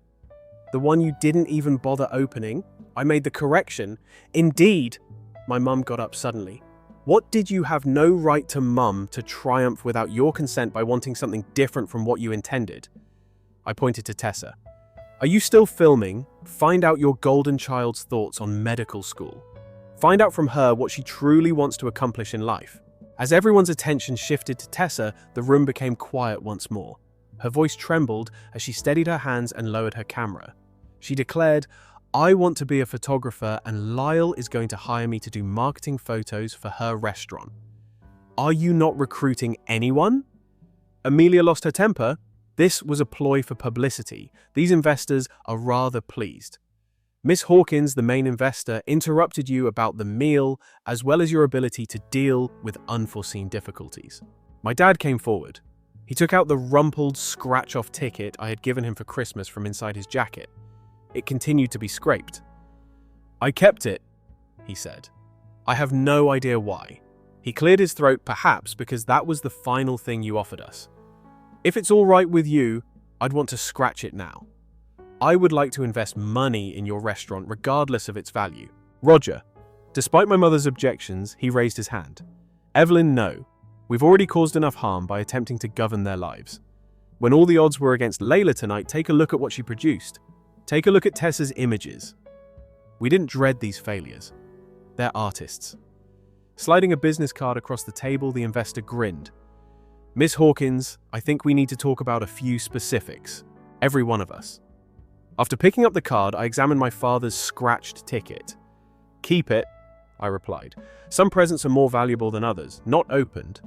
"The one you didn't even bother opening?" I made the correction. "Indeed." My mum got up suddenly. "What did you have no right to, Mum, to triumph without your consent by wanting something different from what you intended?" I pointed to Tessa. "Are you still filming? Find out your golden child's thoughts on medical school. Find out from her what she truly wants to accomplish in life." As everyone's attention shifted to Tessa, the room became quiet once more. Her voice trembled as she steadied her hands and lowered her camera. She declared, "I want to be a photographer and Lyle is going to hire me to do marketing photos for her restaurant. Are you not recruiting anyone?" Amelia lost her temper. This was a ploy for publicity. These investors are rather pleased. "Miss Hawkins, the main investor, interrupted you about the meal as well as your ability to deal with unforeseen difficulties." My dad came forward. He took out the rumpled, scratch-off ticket I had given him for Christmas from inside his jacket. It continued to be scraped. "I kept it," he said. "I have no idea why." He cleared his throat, "Perhaps because that was the final thing you offered us. If it's all right with you, I'd want to scratch it now. I would like to invest money in your restaurant regardless of its value." "Roger." Despite my mother's objections, he raised his hand. "Evelyn, no. We've already caused enough harm by attempting to govern their lives. When all the odds were against Lila tonight, take a look at what she produced. Take a look at Tessa's images. We didn't dread these failures. They're artists." Sliding a business card across the table, the investor grinned. "Miss Hawkins, I think we need to talk about a few specifics. Every one of us." After picking up the card, I examined my father's scratched ticket. "Keep it," I replied. "Some presents are more valuable than others, not opened."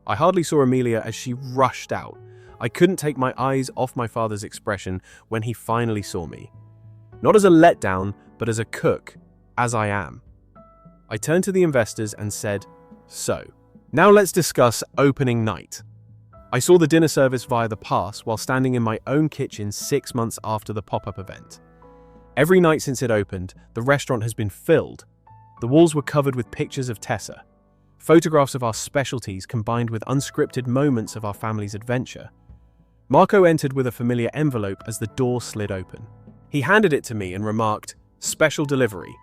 I hardly saw Amelia as she rushed out. I couldn't take my eyes off my father's expression when he finally saw me. Not as a letdown, but as a cook, as I am. I turned to the investors and said, "So, now let's discuss opening night." I saw the dinner service via the pass while standing in my own kitchen 6 months after the pop-up event. Every night since it opened, the restaurant has been filled. The walls were covered with pictures of Tessa, photographs of our specialties combined with unscripted moments of our family's adventure. Marco entered with a familiar envelope as the door slid open. He handed it to me and remarked, "Special delivery."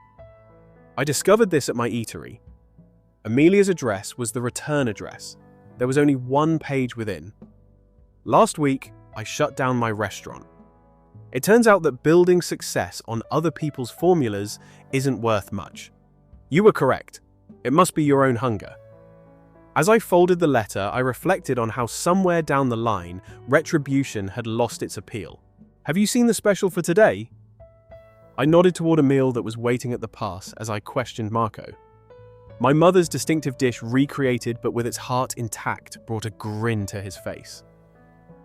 I discovered this at my eatery. Amelia's address was the return address. There was only one page within. "Last week, I shut down my restaurant. It turns out that building success on other people's formulas isn't worth much. You were correct. It must be your own hunger." As I folded the letter, I reflected on how somewhere down the line, retribution had lost its appeal. "Have you seen the special for today?" I nodded toward a meal that was waiting at the pass as I questioned Marco. My mother's distinctive dish, recreated but with its heart intact, brought a grin to his face.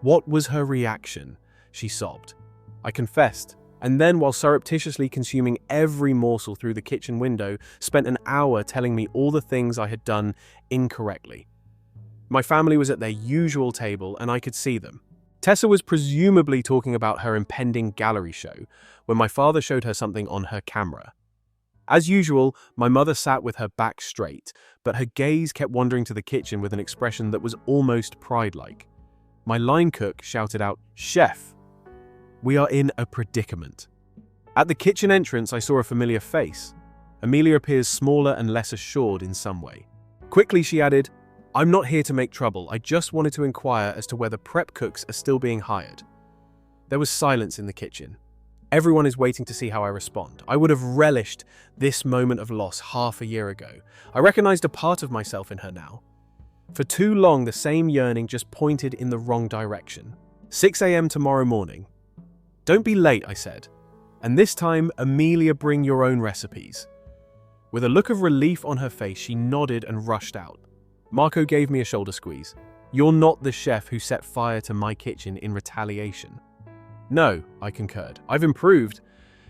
"What was her reaction?" she sobbed. I confessed, and then, while surreptitiously consuming every morsel through the kitchen window, spent an hour telling me all the things I had done incorrectly. My family was at their usual table, and I could see them. Tessa was presumably talking about her impending gallery show when my father showed her something on her camera. As usual, my mother sat with her back straight, but her gaze kept wandering to the kitchen with an expression that was almost pride-like. My line cook shouted out, "Chef, we are in a predicament." At the kitchen entrance, I saw a familiar face. Amelia appears smaller and less assured in some way. Quickly, she added, "I'm not here to make trouble. I just wanted to inquire as to whether prep cooks are still being hired." There was silence in the kitchen. Everyone is waiting to see how I respond. I would have relished this moment of loss half a year ago. I recognized a part of myself in her now. For too long, the same yearning just pointed in the wrong direction. 6 a.m. tomorrow morning. Don't be late, I said. And this time, Amelia, bring your own recipes. With a look of relief on her face, she nodded and rushed out. Marco gave me a shoulder squeeze. You're not the chef who set fire to my kitchen in retaliation. No, I concurred. I've improved.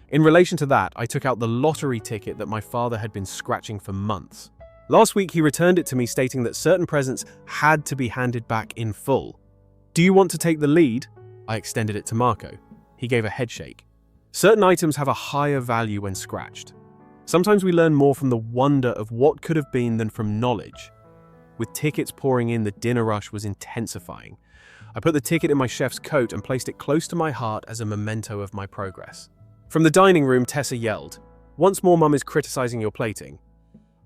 In relation to that, I took out the lottery ticket that my father had been scratching for months. Last week, he returned it to me stating that certain presents had to be handed back in full. Do you want to take the lead? I extended it to Marco. He gave a head shake. Certain items have a higher value when scratched. Sometimes we learn more from the wonder of what could have been than from knowledge. With tickets pouring in, the dinner rush was intensifying. I put the ticket in my chef's coat and placed it close to my heart as a memento of my progress. From the dining room, Tessa yelled, "Once more, Mum is criticizing your plating."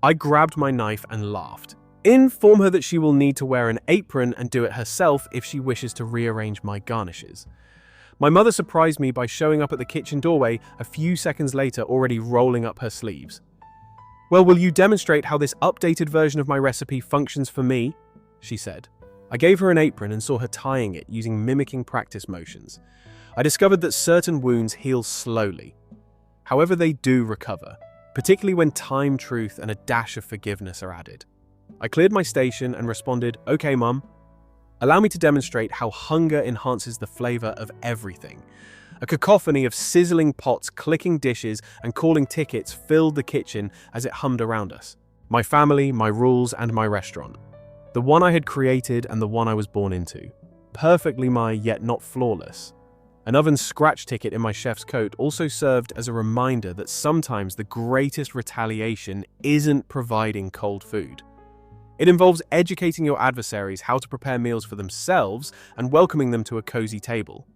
I grabbed my knife and laughed. Inform her that she will need to wear an apron and do it herself if she wishes to rearrange my garnishes. My mother surprised me by showing up at the kitchen doorway a few seconds later, already rolling up her sleeves. "Well, will you demonstrate how this updated version of my recipe functions for me?" she said. I gave her an apron and saw her tying it using mimicking practice motions. I discovered that certain wounds heal slowly. However, they do recover, particularly when time, truth, and a dash of forgiveness are added. I cleared my station and responded, "Okay, Mum. Allow me to demonstrate how hunger enhances the flavor of everything." A cacophony of sizzling pots, clicking dishes, and calling tickets filled the kitchen as it hummed around us. My family, my rules, and my restaurant. The one I had created and the one I was born into. Perfectly my, yet not flawless. An oven scratch ticket in my chef's coat also served as a reminder that sometimes the greatest retaliation isn't providing cold food. It involves educating your adversaries how to prepare meals for themselves and welcoming them to a cozy table.